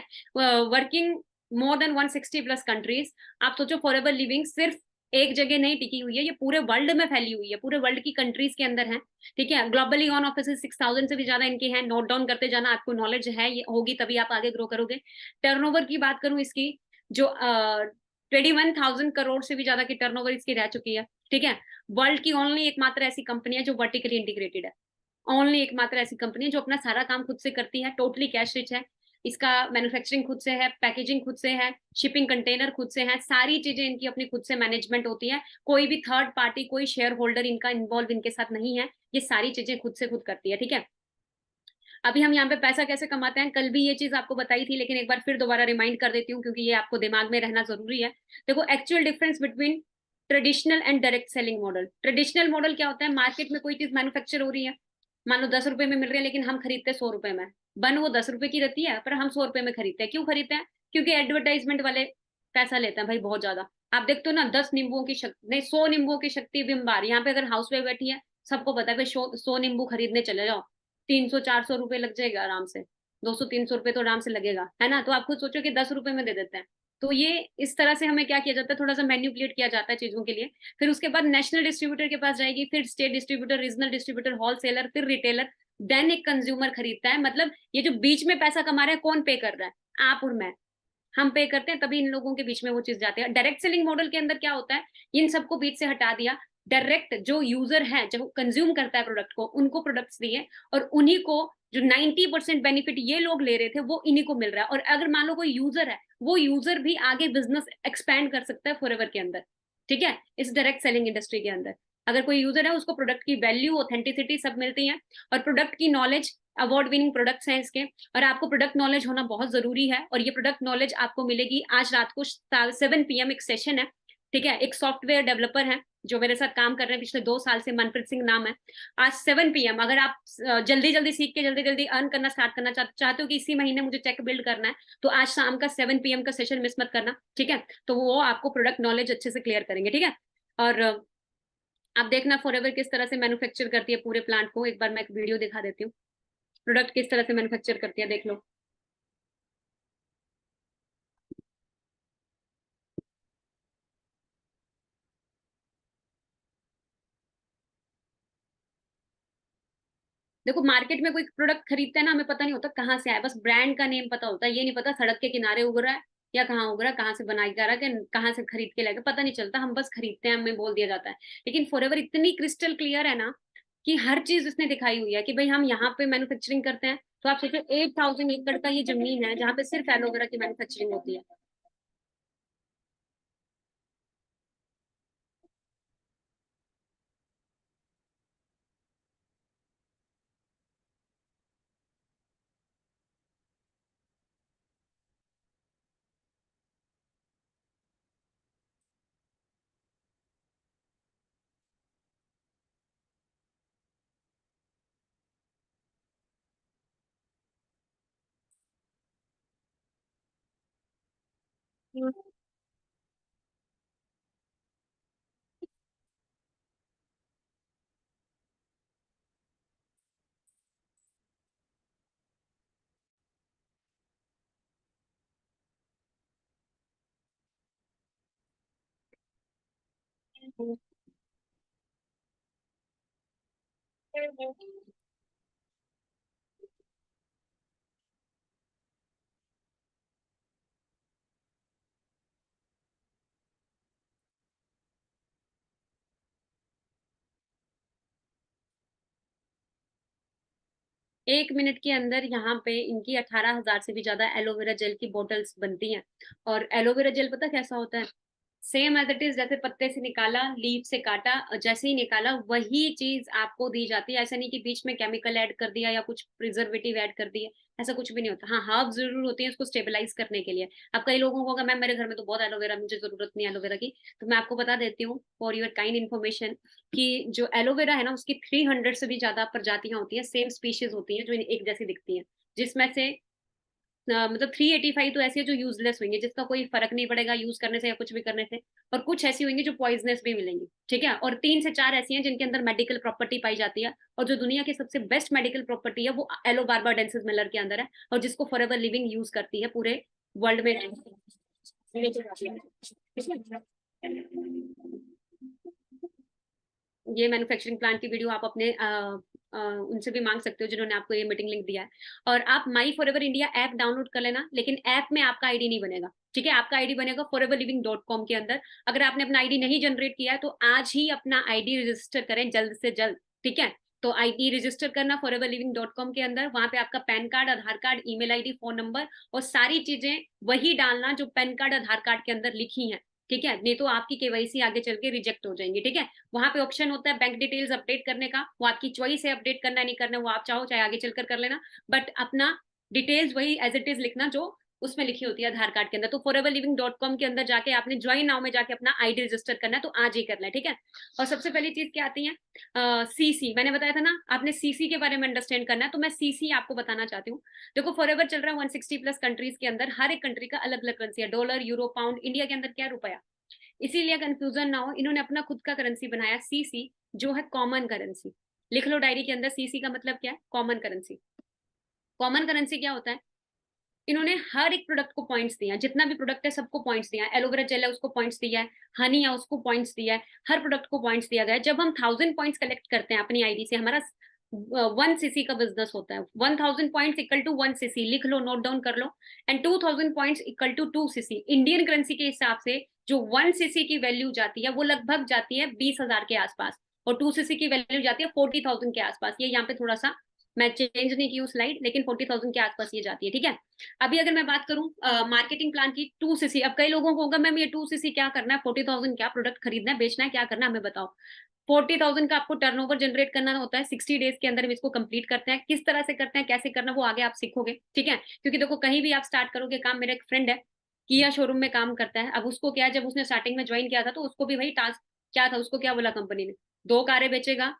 Working more than 160 plus countries. आप सोचो फॉरएवर लिविंग सिर्फ एक जगह नहीं टिकी हुई है, ये पूरे वर्ल्ड में फैली हुई है, पूरे वर्ल्ड की कंट्रीज के अंदर है, ठीक है। ग्लोबली ऑन ऑफिस 6,000 से भी ज्यादा इनके हैं, नोट डाउन करते जाना, आपको नॉलेज है ये होगी तभी आप आगे ग्रो करोगे। टर्नओवर की बात करूं इसकी, जो 21,000 करोड़ से भी ज्यादा की टर्नओवर इसकी रह चुकी है, ठीक है। वर्ल्ड की ओनली एकमात्र ऐसी कंपनी है जो वर्टिकली इंटीग्रेटेड है, ओनली एकमात्र ऐसी कंपनी है जो अपना सारा काम खुद से करती है, टोटली कैश रिच है। इसका मैन्युफैक्चरिंग खुद से है, पैकेजिंग खुद से है, शिपिंग कंटेनर खुद से है, सारी चीजें इनकी अपनी खुद से मैनेजमेंट होती है। कोई भी थर्ड पार्टी, कोई शेयर होल्डर इनका इन्वॉल्व इनके साथ नहीं है, ये सारी चीजें खुद से खुद करती है, ठीक है। अभी हम यहाँ पे पैसा कैसे कमाते हैं, कल भी ये चीज आपको बताई थी, लेकिन एक बार फिर दोबारा रिमाइंड कर देती हूँ क्योंकि ये आपको दिमाग में रहना जरूरी है। देखो actual difference between traditional and direct selling model. Traditional model क्या होता है, मार्केट में कोई चीज मैन्युफैक्चर हो रही है, मान लो 10 रुपए में मिल रही है, लेकिन हम खरीदते 100 रुपए में। बन वो 10 रुपए की रहती है, पर हम 100 रुपए में खरीदते हैं। क्यों खरीदते हैं? क्योंकि एडवर्टाइजमेंट वाले पैसा लेते हैं भाई बहुत ज्यादा। आप देखते हो ना, 10 नींबुओं की शक्ति नहीं, 100 नींबुओं की शक्ति बिंबार। यहाँ पे अगर हाउस वाइफ बैठी है, सबको पता है भाई, 100 नींबू खरीदने चले जाओ, 300-400 रुपए लग जाएगा आराम से, 200-300 रुपए तो आराम से लगेगा, है ना। तो आप खुद सोचो कि 10 रुपए में दे देते हैं। तो ये इस तरह से हमें क्या किया जाता है, थोड़ा सा मैन्युपुलेट किया जाता है चीजों के लिए। फिर उसके बाद नेशनल डिस्ट्रीब्यूटर के पास जाएगी, फिर state distributor, regional distributor, wholesaler, फिर रिटेलर, देन एक कंज्यूमर खरीदता है। मतलब ये जो बीच में पैसा कमा रहा है, कौन पे कर रहा है? आप और मैं, हम पे करते हैं, तभी इन लोगों के बीच में वो चीज जाती है। डायरेक्ट सेलिंग मॉडल के अंदर क्या होता है, इन सबको बीच से हटा दिया। डायरेक्ट जो यूजर है, जो कंज्यूम करता है प्रोडक्ट को, उनको प्रोडक्ट्स दिए, और उन्हीं को जो 90% बेनिफिट ये लोग ले रहे थे वो इन्हीं को मिल रहा है। और अगर मान लो कोई यूजर है, वो यूजर भी आगे बिजनेस एक्सपैंड कर सकता है फॉरएवर के अंदर, ठीक है, इस डायरेक्ट सेलिंग इंडस्ट्री के अंदर। अगर कोई यूजर है, उसको प्रोडक्ट की वैल्यू, ऑथेंटिसिटी सब मिलती है, और प्रोडक्ट की नॉलेज, अवार्ड विनिंग प्रोडक्ट्स हैं इसके। और आपको प्रोडक्ट नॉलेज होना बहुत जरूरी है, और ये प्रोडक्ट नॉलेज आपको मिलेगी आज रात को 7 PM एक सेशन है, ठीक है। एक सॉफ्टवेयर डेवलपर है जो मेरे साथ काम कर रहे हैं पिछले 2 साल से, मनप्रीत सिंह नाम है। आज 7 PM, अगर आप जल्दी जल्दी सीख के जल्दी जल्दी अर्न करना स्टार्ट करना चाहते हो कि इसी महीने मुझे चेक बिल्ड करना है, तो आज शाम का 7 PM का सेशन मिस मत करना, ठीक है। तो वो आपको प्रोडक्ट नॉलेज अच्छे से क्लियर करेंगे, ठीक है। और आप देखना फॉरएवर किस तरह से मैन्युफैक्चर करती है पूरे प्लांट को। एक बार मैं एक वीडियो दिखा देती हूँ, प्रोडक्ट किस तरह से मैन्युफैक्चर करती है, देख लो। देखो मार्केट में कोई प्रोडक्ट खरीदते हैं ना, हमें पता नहीं होता कहाँ से आया, बस ब्रांड का नेम पता होता है। ये नहीं पता सड़क के किनारे उग रहा है या कहाँ उग रहा है, कहाँ से बनाया जा रहा है, कि कहाँ से खरीद के लाएगा, पता नहीं चलता। हम बस खरीदते हैं, हमें बोल दिया जाता है। लेकिन फॉरएवर इतनी क्रिस्टल क्लियर है ना, कि हर चीज उसने दिखाई हुई है कि भाई हम यहाँ पे मैन्युफैक्चरिंग करते हैं। तो आप सोचो 8,000 एकड़ का ये जमीन है जहाँ पे सिर्फ एलोवेरा की मैन्युफैक्चरिंग होती है। 1 मिनट के अंदर यहाँ पे इनकी 18,000 से भी ज्यादा एलोवेरा जेल की बोटल्स बनती हैं। और एलोवेरा जेल पता कैसा होता है? सेम एज इट इज, जैसे पत्ते से निकाला, लीफ से काटा, जैसे ही निकाला वही चीज आपको दी जाती है। ऐसा नहीं कि बीच में केमिकल ऐड कर दिया या कुछ प्रिजर्वेटिव ऐड कर दिया, ऐसा कुछ भी नहीं होता। हाँ, हर्ब जरूर होती है उसको स्टेबलाइज करने के लिए। अब कई लोगों को होगा मैम मेरे घर में तो बहुत एलोवेरा, मुझे जरूरत नहीं है एलोवेरा की। तो मैं आपको बता देती हूँ फॉर योर काइंड इन्फॉर्मेशन कि जो एलोवेरा है ना उसकी 300 से भी ज्यादा प्रजातियां होती हैं, सेम स्पीशीज होती हैं जो एक जैसी दिखती हैं। जिसमें से मतलब 385 तो ऐसी है जो यूजलेस होंगे, जिसका कोई फर्क नहीं पड़ेगा यूज करने से या कुछ भी करने से। और कुछ ऐसी होंगी जो पॉइजनस भी मिलेंगी, ठीक है। और 3 से 4 ऐसी हैं जिनके अंदर मेडिकल प्रॉपर्टी पाई जाती है। और जो दुनिया की सबसे बेस्ट मेडिकल प्रॉपर्टी है वो एलो बार्बाडेंसिस मिलर के अंदर है, और जिसको फॉरएवर लिविंग यूज करती है पूरे वर्ल्ड में। ये मैन्युफैक्चरिंग प्लांट की वीडियो आप अपने उनसे भी मांग सकते हो जिन्होंने आपको ये मीटिंग लिंक दिया है। और आप माई for ever India app download कर लेना, लेकिन ऐप में आपका आईडी नहीं बनेगा, ठीक है। आपका आईडी बनेगा foreverliving.com के अंदर। अगर आपने अपना आईडी नहीं जनरेट किया है तो आज ही अपना आईडी रजिस्टर करें, जल्द से जल्द, ठीक है। तो आईडी रजिस्टर करना foreverliving.com के अंदर। वहां पे आपका PAN card, Aadhaar card, email ID, phone number और सारी चीजें वही डालना जो पैन कार्ड आधार कार्ड के अंदर लिखी हैं, ठीक है। नहीं तो आपकी केवाईसी आगे चल के रिजेक्ट हो जाएंगी, ठीक है। वहां पे ऑप्शन होता है बैंक डिटेल्स अपडेट करने का, वो आपकी चॉइस है अपडेट करना नहीं करना, वो आप चाहो चाहे आगे चलकर कर लेना। बट अपना डिटेल्स वही एज इट इज लिखना जो उसमें लिखी होती है आधार कार्ड के अंदर। तो foreverliving.com के अंदर जाके आपने ज्वाइन नाउ में जाके अपना आईडी रजिस्टर करना है, तो आज ही करना है, ठीक है। और सबसे पहली चीज क्या आती है? सीसी, मैंने बताया था ना आपने सीसी के बारे में अंडरस्टैंड करना है, तो मैं सीसी आपको बताना चाहती हूँ। देखो फॉरएवर चल रहा है 160 प्लस कंट्रीज के अंदर, हर एक कंट्री का अलग अलग करेंसी है, डॉलर, यूरो, पाउंड। इंडिया के अंदर क्या है? रुपया। इसीलिए कंफ्यूजन ना हो, इन्होंने अपना खुद का करेंसी बनाया सीसी, जो है कॉमन करेंसी। लिख लो डायरी के अंदर, सीसी का मतलब क्या है? Common currency. कॉमन करेंसी क्या होता है? इन्होंने हर एक प्रोडक्ट को पॉइंट्स दिया है, जितना भी प्रोडक्ट है सबको पॉइंट्स दिया है। एलोवेरा जेल है उसको पॉइंट्स दिया है, हनी है उसको पॉइंट्स दिया है, हर प्रोडक्ट को पॉइंट्स दिया गया है। जब हम 1000 पॉइंट्स कलेक्ट करते हैं अपनी आईडी से, हमारा 1 सीसी का बिजनेस होता है। 1000 पॉइंट्स इक्वल टू 1 सीसी, लिख लो, नोट डाउन कर लो। And 2000 points equal to 2 CC. Indian currency के हिसाब से जो 1 सीसी की वैल्यू जाती है वो लगभग जाती है 20,000 के आसपास, और 2 सीसी की वैल्यू जाती है 40,000 के आसपास। ये यहाँ पे थोड़ा सा मैं चेंज नहीं की हूँ स्लाइड, लेकिन 40,000 के आसपास ये जाती है, ठीक है। अभी अगर मैं बात करूं मार्केटिंग प्लान की, 2 सीसी। अब कई लोगों को होगा मैम ये 2 सीसी क्या करना है, 40,000 क्या प्रोडक्ट खरीदना है, बेचना है, क्या करना है, हमें बताओ। 40,000 का आपको टर्नओवर जनरेट करना होता है, 60 डेज के अंदर हम इसको कंप्लीट करते हैं। किस तरह से करते हैं, कैसे करना, वो आगे आप सीखोगे, ठीक है। क्योंकि देखो कहीं भी आप स्टार्ट करोगे काम, मेरा एक फ्रेंड है किया शोरूम में काम करता है। अब उसको क्या है, जब उसने स्टार्टिंग में ज्वाइन किया था तो उसको भी वही टास्क क्या था, उसको क्या बोला कंपनी ने, 2 कारें बेचेगा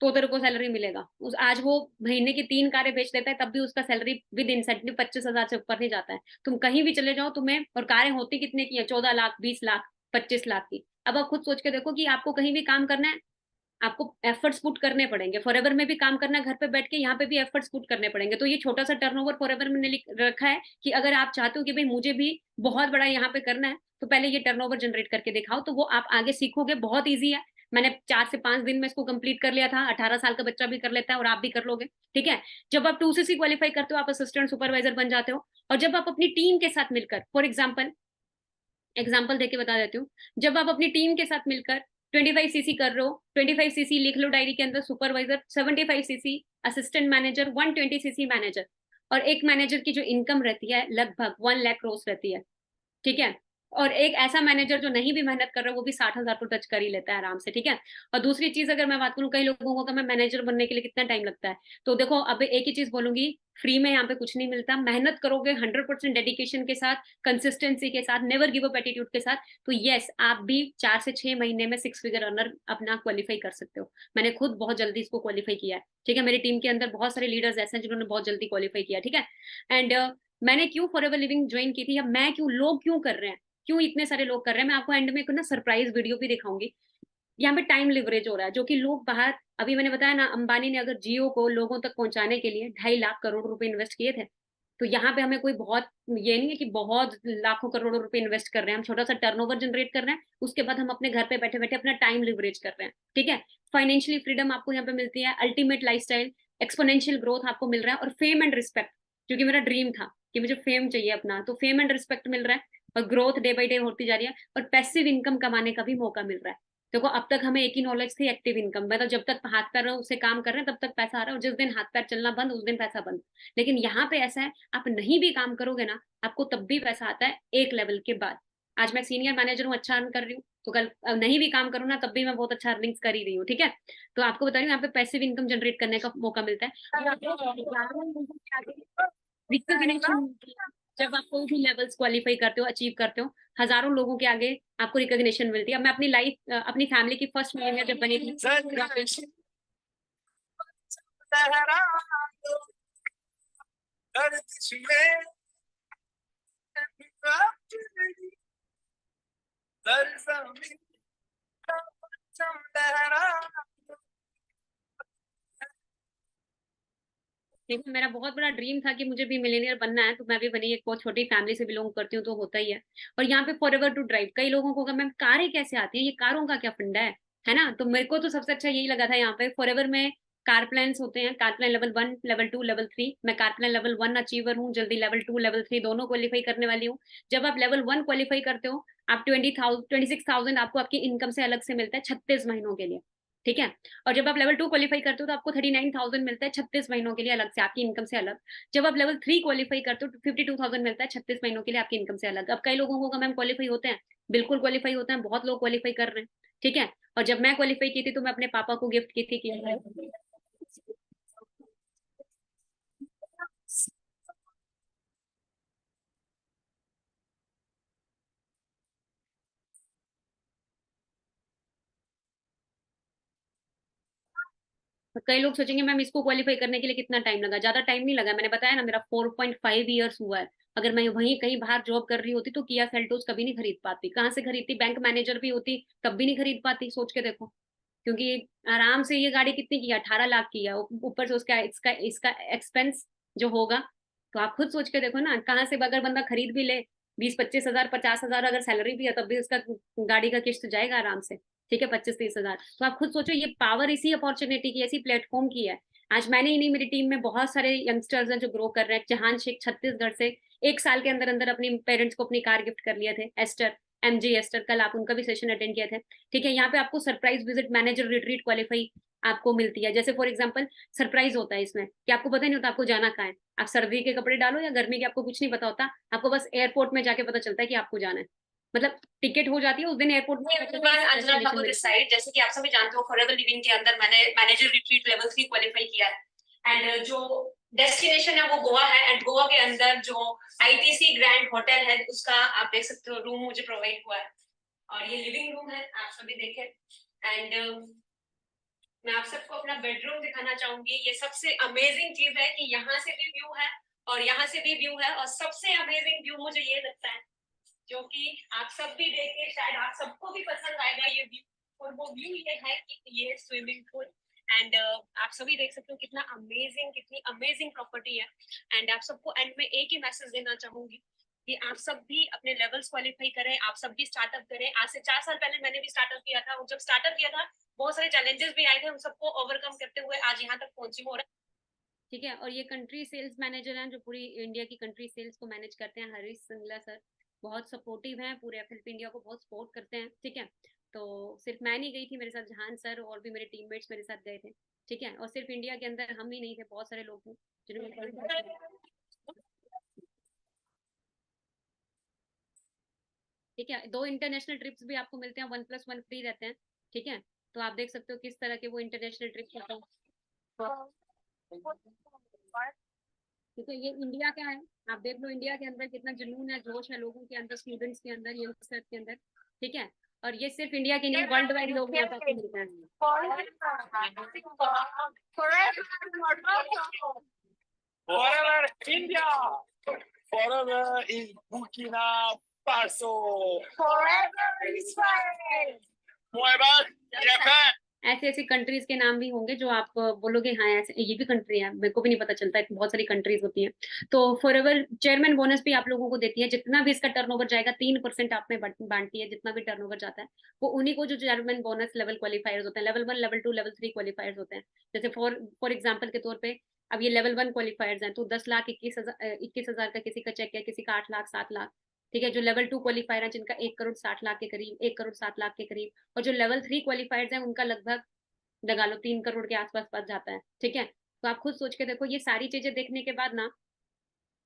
तो तेरे को सैलरी मिलेगा। उस आज वो महीने की 3 कारें बेच देता है, तब भी उसका सैलरी विद इंसेंटिव 25,000 से ऊपर नहीं जाता है। तुम कहीं भी चले जाओ तुम्हें, और कारें होती कितने की है? 14 लाख, 20 लाख, 25 लाख की। अब आप खुद सोच के देखो कि आपको कहीं भी काम करना है, आपको एफर्ट्स पुट करने पड़ेंगे। फॉरएवर में भी काम करना है घर पे बैठ के, यहाँ पे भी एफर्ट्स पुट करने पड़ेंगे। तो ये छोटा सा टर्नओवर फॉरएवर में लिख रखा है कि अगर आप चाहते हो कि भाई मुझे भी बहुत बड़ा यहाँ पे करना है, तो पहले ये टर्नओवर जनरेट करके दिखाओ, तो वो आप आगे सीखोगे। बहुत ईजी है, मैंने 4 से 5 दिन में इसको कंप्लीट कर लिया था। 18 साल का बच्चा भी कर लेता है और आप भी कर लोगे, ठीक है। जब आप 2 सीसी क्वालिफाई करते हो, आप असिस्टेंट सुपरवाइजर बन जाते हो। और जब आप अपनी टीम के साथ मिलकर, फॉर एग्जाम्पल देके बता देती हूँ, जब आप अपनी टीम के साथ मिलकर 25 सीसी कर रहे हो, 25 सीसी लिख लो डायरी के अंदर supervisor, 75 CC assistant manager, 120 CC manager. और एक मैनेजर की जो इनकम रहती है लगभग 1 लाख रहती है, ठीक है। और एक ऐसा मैनेजर जो नहीं भी मेहनत कर रहा है वो भी 60,000 को टच कर ही लेता है आराम से, ठीक है। और दूसरी चीज अगर मैं बात करूँ, कई लोगों को मैं मैनेजर बनने के लिए कितना टाइम लगता है, तो देखो अब एक ही चीज बोलूंगी, फ्री में यहाँ पे कुछ नहीं मिलता। मेहनत करोगे 100% डेडिकेशन के साथ, कंसिस्टेंसी के साथ, नेवर गिव अप एटीट्यूड के साथ, तो यस आप भी 4 से 6 महीने में 6 फिगर अर्नर अपना क्वालिफाई कर सकते हो। मैंने खुद बहुत जल्दी इसको क्वालिफाई किया है, ठीक है। मेरी टीम के अंदर बहुत सारे लीडर्स ऐसे हैं जिन्होंने बहुत जल्दी क्वालिफाई किया, ठीक है। एंड मैंने क्यों फॉरएवर लिविंग ज्वाइन की थी, या मैं क्यों, लोग क्यों कर रहे हैं, क्यों इतने सारे लोग कर रहे हैं, मैं आपको एंड में एक ना सरप्राइज वीडियो भी दिखाऊंगी। यहाँ पे टाइम लिवरेज हो रहा है, जो कि लोग बाहर, अभी मैंने बताया ना, अंबानी ने अगर जियो को लोगों तक पहुंचाने के लिए 2.5 लाख करोड़ रुपए इन्वेस्ट किए थे, तो यहाँ पे हमें कोई बहुत ये नहीं है कि बहुत लाखों करोड़ों रुपए इन्वेस्ट कर रहे हैं, हम छोटा सा टर्नओवर जनरेट कर रहे हैं, उसके बाद हम अपने घर पे बैठे बैठे अपना टाइम लिवरेज कर रहे हैं। ठीक है, फाइनेंशियली फ्रीडम आपको यहाँ पे मिलती है, अल्टीमेट लाइफस्टाइल, एक्सपोनेंशियल ग्रोथ आपको मिल रहा है, और फेम एंड रिस्पेक्ट, क्योंकि मेरा ड्रीम था कि मुझे फेम चाहिए अपना, तो फेम एंड रिस्पेक्ट मिल रहा है, और ग्रोथ डे बाई डे होती जा रही है, और पैसिव इनकम कमाने का भी मौका मिल रहा है। देखो अब तक हमें एक ही नॉलेज थी, एक्टिव इनकम, मतलब जब तक हाथ पैर उसे काम कर रहे हैं तब तक पैसा आ रहा है, और जिस दिन हाथ पैर चलना बंद उस दिन पैसा बंद। लेकिन यहाँ पे ऐसा है, आप नहीं भी काम करोगे ना, आपको तब भी पैसा आता है एक लेवल के बाद। आज मैं सीनियर मैनेजर हूँ, अच्छा अर्न कर रही हूँ, तो कल नहीं भी काम करूँ ना तब भी मैं बहुत अच्छा अर्निंग्स कर ही रही हूँ। ठीक है, तो आपको बता रही हूँ यहाँ पे पैसिव इनकम जनरेट करने का मौका मिलता है। रिकॉग्निशन, जब आप कोई भी लेवल्स क्वालिफाई करते हो, अचीव करते हो, हजारों लोगों के आगे आपको रिकॉग्निशन मिलती है। अब मैं अपनी लाइफ, अपनी फैमिली की फर्स्ट मीटिंग जब बनी थी, ठीक है, मेरा बहुत बड़ा ड्रीम था कि मुझे भी मिलेनियर बनना है, तो मैं भी बनी, एक बहुत छोटी फैमिली से बिलोंग करती हूँ, तो होता ही है। और यहाँ पे फॉर एवर टू ड्राइव, कई लोगों को मैम कारें कैसे आती है, ये कारों का क्या फंडा है ना, तो मेरे को तो सबसे अच्छा यही लगा था यहाँ पे फॉर एवर में। कार प्लान्स होते हैं, car plan level 1, level 2, level 3, मैं कार प्लान लेवल 1 अचीवर हूँ, जल्दी लेवल 2, लेवल 3 दोनों क्वालिफाई करने वाली हूँ। जब आप लेवल 1 क्वालिफाई करते हो, आप 26,000 आपको आपकी इनकम से अलग से मिलता है 36 महीनों के लिए। ठीक है, और जब आप लेवल 2 क्वालिफाई करते हो तो आपको 39,000 मिलता है 36 महीनों के लिए अलग से, आपकी इनकम से अलग। जब आप लेवल 3 क्वालिफाई करते हो तो 52,000 मिलता है 36 महीनों के लिए आपकी इनकम से अलग। अब कई लोगों को मैम क्वालिफाई होते हैं, बिल्कुल क्वालिफाई होते हैं, बहुत लोग क्वालिफाई कर रहे हैं। ठीक है, और जब मैं क्वालिफाई की थी तो मैं अपने पापा को गिफ्ट की थी कि तो कई लोग सोचेंगे मैम इसको क्वालिफाई करने के लिए कितना टाइम लगा, ज्यादा टाइम नहीं लगा, मैंने बताया ना मेरा 4.5 ईयर्स हुआ है। अगर मैं वहीं कहीं बाहर जॉब कर रही होती तो किया सेल्टोस कभी नहीं खरीद पाती, कहाँ से खरीदती, बैंक मैनेजर भी होती तब भी नहीं खरीद पाती, सोच के देखो। क्योंकि आराम से ये गाड़ी कितनी की है, 18 लाख की है, ऊपर से उसका इसका इसका एक्सपेंस जो होगा, तो आप खुद सोच के देखो ना, कहाँ से अगर बंदा खरीद भी ले, 20-25 हजार 50 हजार अगर सैलरी भी है तब भी उसका गाड़ी का किस्त जाएगा आराम से। ठीक है, 25-30 हजार, तो आप खुद सोचो, ये पावर इसी अपॉर्चुनिटी की, ऐसी प्लेटफॉर्म की है। आज मैंने ही नहीं, मेरी टीम में बहुत सारे यंगस्टर्स हैं जो ग्रो कर रहे हैं। जहान शेख छत्तीसगढ़ से 1 साल के अंदर अंदर अपने पेरेंट्स को अपनी कार गिफ्ट कर लिए थे, एस्टर, MG एस्टर, कल आप उनका भी सेशन अटेंड किए थे। ठीक है, यहाँ पे आपको surprise visit manager retreat qualify आपको मिलती है। जैसे फॉर एग्जांपल सरप्राइज होता है इसमें कि आपको पता नहीं होता आपको जाना कहाँ है, आप सर्दी के कपड़े डालो या गर्मी के, आपको कुछ नहीं पता होता, आपको बस एयरपोर्ट में जाके पता चलता है कि आपको जाना है, मतलब टिकट हो जाती है उस दिन एयरपोर्ट में। अंजना ठाकुर दिस साइड, जैसे कि आप सभी जानते हो फॉरएवर लिविंग के अंदर मैंने मैनेजर रिट्रीट लेवल 3 क्वालिफाई किया है, एंड जो डेस्टिनेशन है वो गोवा है, एंड गोवा के अंदर जो ITC ग्रैंड होटल है उसका आप देख सकते हो रूम मुझे प्रोवाइड हुआ है, और ये लिविंग रूम है, आप सभी देखें। एंड मैं आप सबको अपना बेडरूम दिखाना चाहूंगी। ये सबसे अमेजिंग चीज है कि यहाँ से भी व्यू है और यहाँ से भी व्यू है, और सबसे अमेजिंग व्यू मुझे ये लगता है जो कि आप सब भी देख के शायद आप सबको भी पसंद आएगा ये व्यू, और वो व्यू ये है कि ये स्विमिंग पूल, एंड आप सभी देख सकते हो कितना अमेजिंग, कितनी अमेजिंग प्रॉपर्टी है। एंड आप सबको एंड में एक ही मैसेज देना चाहूंगी कि आप सब भी अपने लेवल्स क्वालिफाई करें, आप सब भी स्टार्टअप करें। आज से 4 साल पहले मैंने भी स्टार्टअप किया था, और जब स्टार्टअप किया था बहुत सारे चैलेंजेस भी आए थे, उन सबको ओवरकम करते हुए आज यहाँ तक पहुंची हूँ। ठीक है, और ये कंट्री सेल्स मैनेजर हैं जो पूरी इंडिया की कंट्री सेल्स को मैनेज करते हैं, हरीश सिंगला सर, बहुत सपोर्टिव हैं, पूरे एफएलपी इंडिया को बहुत सपोर्ट करते हैं। ठीक है, तो सिर्फ मैं नहीं गई थी, मेरे साथ जहान सर और भी मेरे टीममेट्स मेरे साथ गए थे। ठीक है, और सिर्फ इंडिया के अंदर हम ही नहीं थे, बहुत सारे लोग थे जिन्होंने, ठीक है, 2 इंटरनेशनल ट्रिप्स भी आपको मिलते हैं, 1+1 फ्री रहते हैं। ठीक है, तो आप देख सकते हो किस तरह के वो इंटरनेशनल ट्रिप्स होते हैं। ठीक है, ये इंडिया का है, आप देख लो इंडिया के अंदर कितना जुनून है, जोश है लोगों के अंदर, स्टूडेंट्स के अंदर, यंगस्टर्स के अंदर। ठीक है, और ये सिर्फ इंडिया के नहीं, वर्ल्ड वाइड लोग यहाँ पे मिलते हैं। Forever India! Forever in Burkina Faso! Forever Israel! Forever Japan! ऐसी ऐसी कंट्रीज के नाम भी होंगे जो आप बोलोगे हाँ ऐसे ये भी कंट्री है, मेरे को भी नहीं पता चलता है, बहुत सारी कंट्रीज होती हैं। तो फॉरएवर चेयरमैन बोनस भी आप लोगों को देती है, जितना भी इसका टर्नओवर जाएगा 3% आप में बांटती है, जितना भी टर्नओवर जाता है वो उन्हीं को जो चेयरमैन बोनस लेवल क्वालिफायर्स होते हैं, लेवल 1 लेवल 2 लेवल 3 क्वालिफायर्स होते हैं। जैसे फॉर एग्जाम्पल के तौर पे अब ये लेवल 1 क्वालिफायर्स हैं तो 10,21,000 का किसी का चेक है, किसी का 8 लाख 7 लाख। ठीक है, जो लेवल 2 क्वालिफायर है जिनका 1 करोड़ 60 लाख के करीब, 1 करोड़ 7 लाख के करीब, और जो लेवल 3 क्वालिफायर्स हैं उनका लगभग लगा लो 3 करोड़ के आसपास पहुंच जाता है। ठीक है, तो आप खुद सोच के देखो, ये सारी चीजें देखने के बाद ना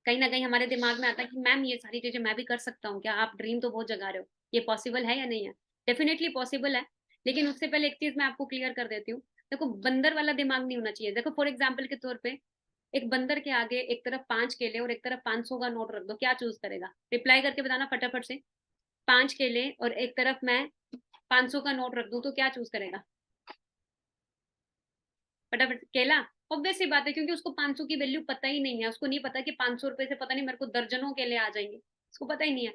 कहीं ना कहीं हमारे दिमाग में आता है कि मैम ये सारी चीजें मैं भी कर सकता हूँ क्या, आप ड्रीम तो बहुत जगा रहे हो, ये पॉसिबल है या नहीं है? डेफिनेटली पॉसिबल है। लेकिन उससे पहले एक चीज मैं आपको क्लियर कर देती हूँ। देखो, बंदर वाला दिमाग नहीं होना चाहिए। देखो फॉर एग्जाम्पल के तौर पे एक बंदर के आगे एक तरफ 5 केले और एक तरफ 500 का नोट रख दो, क्या चूज करेगा? रिप्लाई करके बताना फटाफट से। 5 केले और एक तरफ मैं 500 का नोट रख दूं तो क्या चूज करेगा? फटाफट केला। ऑब्वियस सी बात है, क्योंकि उसको 500 की वैल्यू पता ही नहीं है, उसको नहीं पता कि 500 रुपए से पता नहीं मेरे को दर्जनों केले आ जाएंगे, उसको पता ही नहीं है।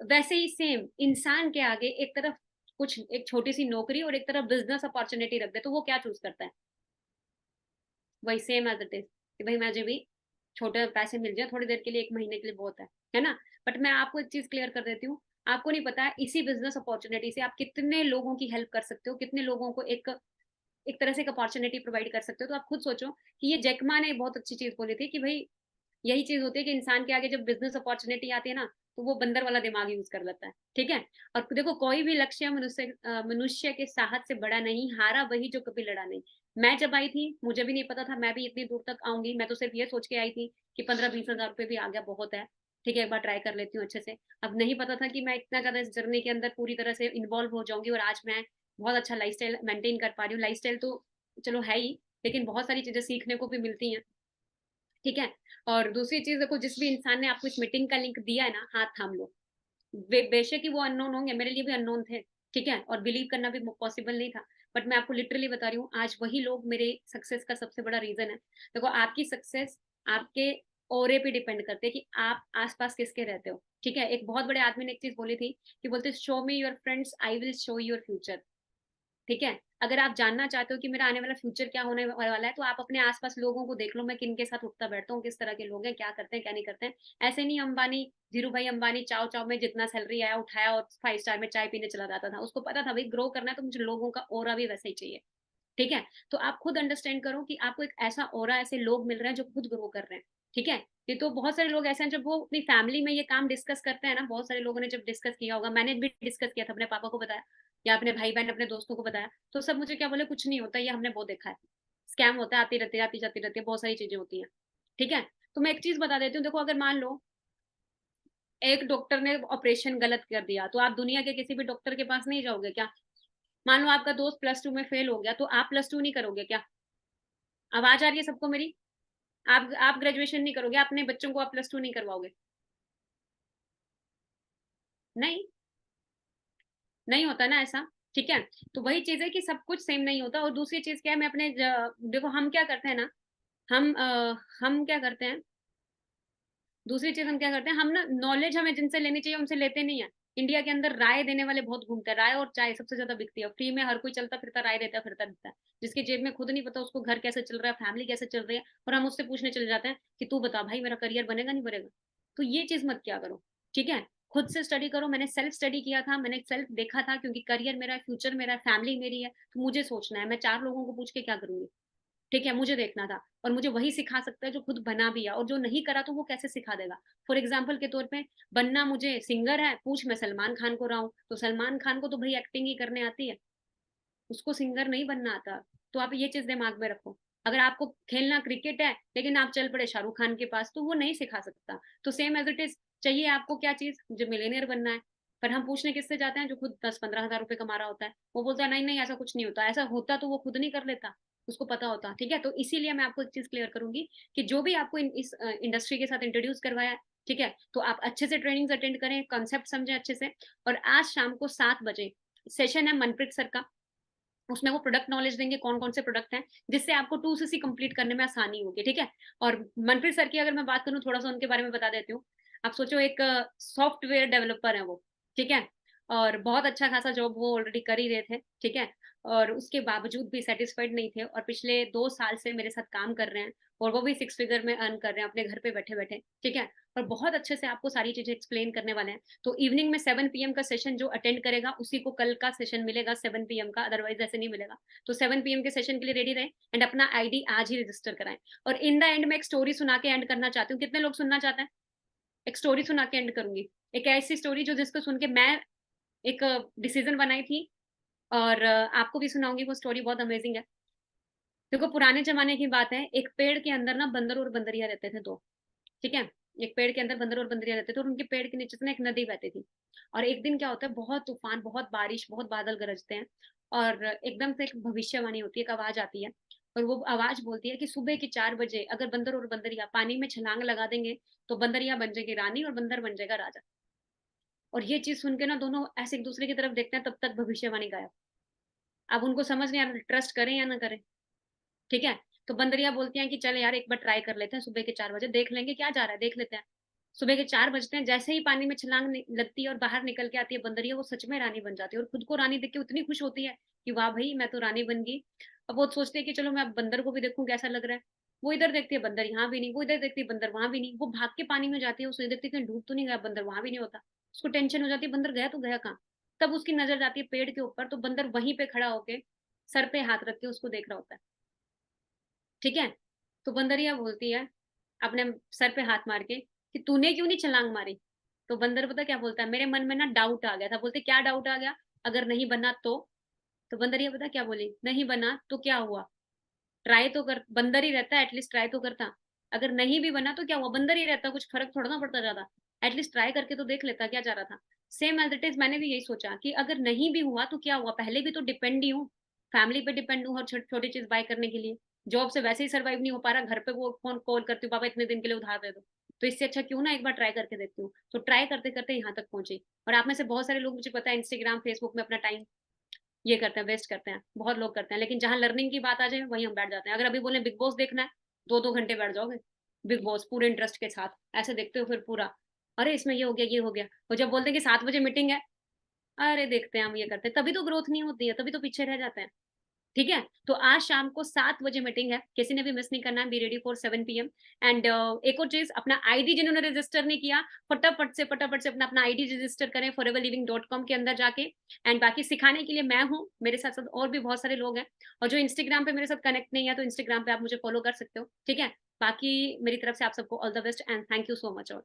वैसे ही सेम इंसान के आगे एक तरफ कुछ एक छोटी सी नौकरी और एक तरफ बिजनेस अपॉर्चुनिटी रख दे तो वो क्या चूज करता है? वही सेम एज इट इज कि भाई मुझे भी छोटे पैसे मिल जाए थोड़ी देर के लिए, 1 महीने के लिए बहुत है ना? बट मैं आपको एक चीज क्लियर कर देती हूँ। आपको नहीं पता इसी बिजनेस अपॉर्चुनिटी से आप कितने लोगों की हेल्प कर सकते हो, कितने लोगों को एक एक तरह से एक अपॉर्चुनिटी प्रोवाइड कर सकते हो। तो आप खुद सोचो कि ये जैकमा ने बहुत अच्छी चीज बोली थी कि भाई यही चीज होती है कि इंसान के आगे जब बिजनेस अपॉर्चुनिटी आती है ना तो वो बंदर वाला दिमाग यूज कर लेता है। ठीक है, और देखो कोई भी लक्ष्य मनुष्य के साहस से बड़ा नहीं, हारा वही जो कभी लड़ा नहीं। मैं जब आई थी मुझे भी नहीं पता था मैं भी इतनी दूर तक आऊंगी, मैं तो सिर्फ ये सोच के आई थी कि 15-20 हजार रुपये भी आ गया बहुत है। ठीक है, एक बार ट्राई कर लेती हूँ अच्छे से। अब नहीं पता था कि मैं इतना ज्यादा इस जर्नी के अंदर पूरी तरह से इन्वॉल्व हो जाऊंगी, और आज मैं बहुत अच्छा लाइफस्टाइल मेंटेन कर पा रही हूँ। लाइफस्टाइल तो चलो है ही, लेकिन बहुत सारी चीजें सीखने को भी मिलती हैं। ठीक है, और दूसरी चीज देखो, जिस भी इंसान ने आपको इस मीटिंग का लिंक दिया है ना, हाथ थाम लो। बेशक ही वो अननोन होंगे, मेरे लिए भी अननोन थे। ठीक है, और बिलीव करना भी पॉसिबल नहीं था। बट मैं आपको लिटरली बता रही हूँ, आज वही लोग मेरे सक्सेस का सबसे बड़ा रीजन है। देखो, आपकी सक्सेस आपके ओरे पे डिपेंड करते हैं कि आप आसपास किसके रहते हो। ठीक है, एक बहुत बड़े आदमी ने एक चीज बोली थी कि बोलते show me your friends I will show your future. ठीक है, अगर आप जानना चाहते हो कि मेरा आने वाला फ्यूचर क्या होने वाला है तो आप अपने आसपास लोगों को देख लो, मैं किन के साथ उठता बैठता हूँ, किस तरह के लोग हैं, क्या करते हैं क्या नहीं करते हैं। ऐसे नहीं अंबानी, धीरू भाई अंबानी चाव चाव में जितना सैलरी आया उठाया और 5 स्टार में चाय पीने चला जाता था। उसको पता था भाई ग्रो करना है तो मुझे लोगों का ओरा भी वैसा ही चाहिए। ठीक है, तो आप खुद अंडरस्टैंड करो कि आपको एक ऐसा ओरा, ऐसे लोग मिल रहे हैं जो खुद ग्रो कर रहे हैं। ठीक है, ये तो बहुत सारे लोग ऐसे हैं जब वो अपनी फैमिली में ये काम डिस्कस करते हैं ना, बहुत सारे लोगों ने जब डिस्कस किया होगा, मैंने भी डिस्कस किया था, अपने पापा को बताया या अपने भाई बहन अपने दोस्तों को बताया, तो सब मुझे क्या बोले, कुछ नहीं होता, ये हमने बहुत देखा है, स्कैम होता है, आती रहती है आती जाती रहती है, बहुत सारी चीजें होती हैं। ठीक है, तो मैं एक चीज बता देती हूँ, देखो अगर मान लो एक डॉक्टर ने ऑपरेशन गलत कर दिया तो आप दुनिया के किसी भी डॉक्टर के पास नहीं जाओगे क्या? मान लो आपका दोस्त +2 में फेल हो गया तो आप +2 नहीं करोगे क्या? आवाज आ रही है सबको मेरी? आप ग्रेजुएशन नहीं करोगे, अपने बच्चों को आप +2 नहीं करवाओगे? नहीं, नहीं होता ना ऐसा। ठीक है, तो वही चीज है कि सब कुछ सेम नहीं होता। और दूसरी चीज क्या है, मैं अपने देखो हम क्या करते हैं ना, हम क्या करते हैं, दूसरी चीज हम क्या करते हैं, हम ना नॉलेज हमें जिनसे लेनी चाहिए उनसे लेते नहीं है। इंडिया के अंदर राय देने वाले बहुत घूमते हैं, राय और चाय सबसे ज्यादा बिकती है, फ्री में हर कोई चलता फिरता राय देता फिरता दिखता है, जिसके जेब में खुद नहीं पता उसको घर कैसे चल रहा है, फैमिली कैसे चल रही है, और हम उससे पूछने चले जाते हैं कि तू बता भाई मेरा करियर बनेगा नहीं बनेगा। तो ये चीज मत क्या करो। ठीक है, खुद से स्टडी करो। मैंने सेल्फ स्टडी किया था, मैंने सेल्फ देखा था, क्योंकि करियर मेरा है, फ्यूचर मेरा है, फैमिली मेरी है, तो मुझे सोचना है, मैं 4 लोगों को पूछ के क्या करूंगी? ठीक है, मुझे देखना था, और मुझे वही सिखा सकता है जो खुद बना भी है, और जो नहीं करा तो वो कैसे सिखा देगा? फॉर एग्जाम्पल के तौर पे, बनना मुझे सिंगर है, पूछ मैं सलमान खान को रहा हूँ, तो सलमान खान को तो भाई एक्टिंग ही करने आती है, उसको सिंगर नहीं बनना आता। तो आप ये चीज दिमाग में रखो। अगर आपको खेलना क्रिकेट है लेकिन आप चल पड़े शाहरुख खान के पास तो वो नहीं सिखा सकता। तो सेम एज इट इज, चाहिए आपको क्या चीज, मुझे मिलेनियर बनना है, पर हम पूछने किससे जाते हैं, जो खुद 10-15 हजार रुपए कमा रहा होता है, वो बोलता है नहीं नहीं ऐसा कुछ नहीं होता, ऐसा होता तो वो खुद नहीं कर लेता, उसको पता होता। ठीक है, तो इसीलिए मैं आपको एक चीज क्लियर करूंगी कि जो भी आपको इस इंडस्ट्री के साथ इंट्रोड्यूस करवाया है, ठीक है, तो आप अच्छे से ट्रेनिंग्स अटेंड करें, कॉन्सेप्ट समझें अच्छे से। और आज शाम को 7 बजे सेशन है मनप्रीत सर का, उसमें वो प्रोडक्ट नॉलेज देंगे, कौन कौन से प्रोडक्ट हैं, जिससे आपको 2cc कंप्लीट करने में आसानी होगी। ठीक है, और मनप्रीत सर की अगर मैं बात करूं, थोड़ा सा उनके बारे में बता देती हूँ। आप सोचो एक सॉफ्टवेयर डेवलपर है वो। ठीक है, और बहुत अच्छा खासा जॉब वो ऑलरेडी कर ही रहे थे, ठीक है? और उसके बावजूद भी सैटिस्फाइड नहीं थे और पिछले 2 साल से मेरे साथ काम कर रहे हैं और वो भी 6 फिगर में अर्न कर रहे हैं अपने घर पे बैठे-बैठे, ठीक है? और बहुत अच्छे से आपको सारी चीज़ें एक्सप्लेन करने वाले हैं। तो इवनिंग में 7 पीएम का सेशन जो अटेंड करेगा, उसी को कल का सेशन मिलेगा 7 पीएम का, अदरवाइज़ ऐसे नहीं मिलेगा। तो 7 पीएम के सेशन के लिए रेडी रहें एंड अपना आईडी आज ही रजिस्टर कराएँ। और इन द एंड मैं एक स्टोरी सुना के एंड करना चाहती हूँ। कितने लोग सुनना चाहते हैं? एक स्टोरी सुना के एंड करूँगी। एक ऐसी स्टोरी जो जिसको सुन के मैं एक डिसीज़न बनाई थी और आपको भी सुनाऊँगी, वो स्टोरी बहुत अमेज़िंग है। देखो पुराने ज़माने की बात है, एक पेड़ के अंदर ना बंदर और बंदरिया रहते थे 2, ठीक है? एक पेड़ के अंदर बंदर और बंदरिया रहते थे और उनके पेड़ के नीचे से ना एक नदी बहती थी। और एक दिन क्या होता है, बहुत तूफ़ान, बहुत बारिश, बहुत बादल गरजते हैं और एकदम से एक भविष्यवाणी होती है, एक आवाज़ आती है और वो आवाज़ बोलती है कि सुबह के 4 बजे अगर बंदर और बंदरिया पानी में छलांग लगा देंगे, तो बंदरिया बन जाएगी रानी और बंदर बन जाएगा राजा। और ये चीज़ सुन के ना दोनों ऐसे एक-दूसरे की तरफ देखते हैं, तब तक भविष्यवाणी गायब। अब उनको समझ नहीं आ रहा ट्रस्ट करें या ना करें, ठीक है? तो बंदरिया बोलती हैं कि चल यार एक बार ट्राई कर लेते हैं सुबह के 4 बजे, देख लेंगे क्या जा रहा है, देख लेते हैं। सुबह के 4 बजते हैं, जैसे ही पानी में छलांग लगती है और बाहर निकल के आती है बंदरिया, वो सच में रानी बन जाती है और खुद को रानी देख के इतनी खुश होती है कि वाह भई मैं तो रानी बन गई। अब वो सोचती है कि चलो मैं अब बंदर को भी देखूँ कैसा लग रहा है। वो इधर देखती है बंदर यहाँ भी नहीं, वो इधर देखती है बंदर वहाँ भी नहीं। वो भाग के पानी में जाती है, उसे देखती है कहीं डूब तो नहीं गया बंदर, वहाँ भी नहीं होता। उसको टेंशन हो जाती है बंदर गया तो गया कहाँ? तब उसकी नज़र जाती है पेड़ के ऊपर, तो बंदर वहीं पे खड़ा होके सर पे हाथ रख के उसको देख रहा होता है। ठीक है? तो बंदरिया बोलती है, अपने सर पे हाथ मार के कि तूने क्यों नहीं छलांग मारी? तो बंदर पता क्या बोलता है, मेरे मन में ना डाउट आ गया था। बोलते क्या डाउट आ गया? अगर नहीं बना तो? तो बंदरिया पता क्या बोली? नहीं बना तो क्या हुआ? ट्राई तो कर, बंदर ही रहता है एटलीस्ट ट्राई तो करता। अगर नहीं भी बना तो क्या हुआ? बंदर ही रहता, कुछ फ़र्क थोड़ा ना पड़ता ज़्यादा। एटलीस्ट ट्राई करके तो देख लेता, क्या जा रहा था? सेम एज़ इट इज़ मैंने भी यही सोचा कि अगर नहीं भी हुआ तो क्या हुआ? पहले भी तो डिपेंड ही हूँ। फैमिली पे डिपेंड हूँ हर छोटी चीज़ बाय करने के लिए। जॉब से वैसे ही सर्वाइव नहीं हो पा रहा, घर पे वो फ़ोन कॉल करती हूँ, पापा इतने दिन के लिए उधार दे दो। तो इससे अच्छा क्यों ना एक बार ट्राई करके देखती हूँ। तो ट्राई करते-करते यहाँ तक पहुँची। और आप में से बहुत सारे लोग मुझे पता है इंस्टाग्राम, फेसबुक में अपना टाइम ये करते हैं, वेस्ट करते हैं, बहुत लोग करते हैं। लेकिन जहाँ लर्निंग की बात आ जाए, वहीं हम बैठ जाते हैं। अगर अभी बोलें बिग बॉस देखना है, 2-2 घंटे बैठ जाओगे, बिग बॉस पूरे इंटरेस्ट के साथ, ऐसे देखते हो फिर पूरा। अरे! इसमें ये हो गया, ये हो गया। और जब बोलते हैं कि 7 बजे मीटिंग है, अरे! देखते हैं हम ये करते हैं, तभी तो ग्रोथ नहीं होती है, तभी तो पीछे रह जाते हैं। ठीक है? तो आज शाम को 7 बजे मीटिंग है, किसी ने भी मिस नहीं करना है, be ready for 7 PM and एक और चीज़ अपना आईडी जिन्होंने रजिस्टर नहीं किया, फटाफट से अपना अपना आईडी रजिस्टर करें foreverliving.com के अंदर जाके एंड बाकी सिखाने के लिए मैं हूँ, मेरे साथ-साथ और भी बहुत सारे लोग हैं और जो इंस्टाग्राम पे मेरे साथ कनेक्ट नहीं है, तो इंस्टाग्राम पे आप मुझे फॉलो कर सकते हो, ठीक है? बाकी मेरी तरफ से आप सबको all the best and thank you so much all.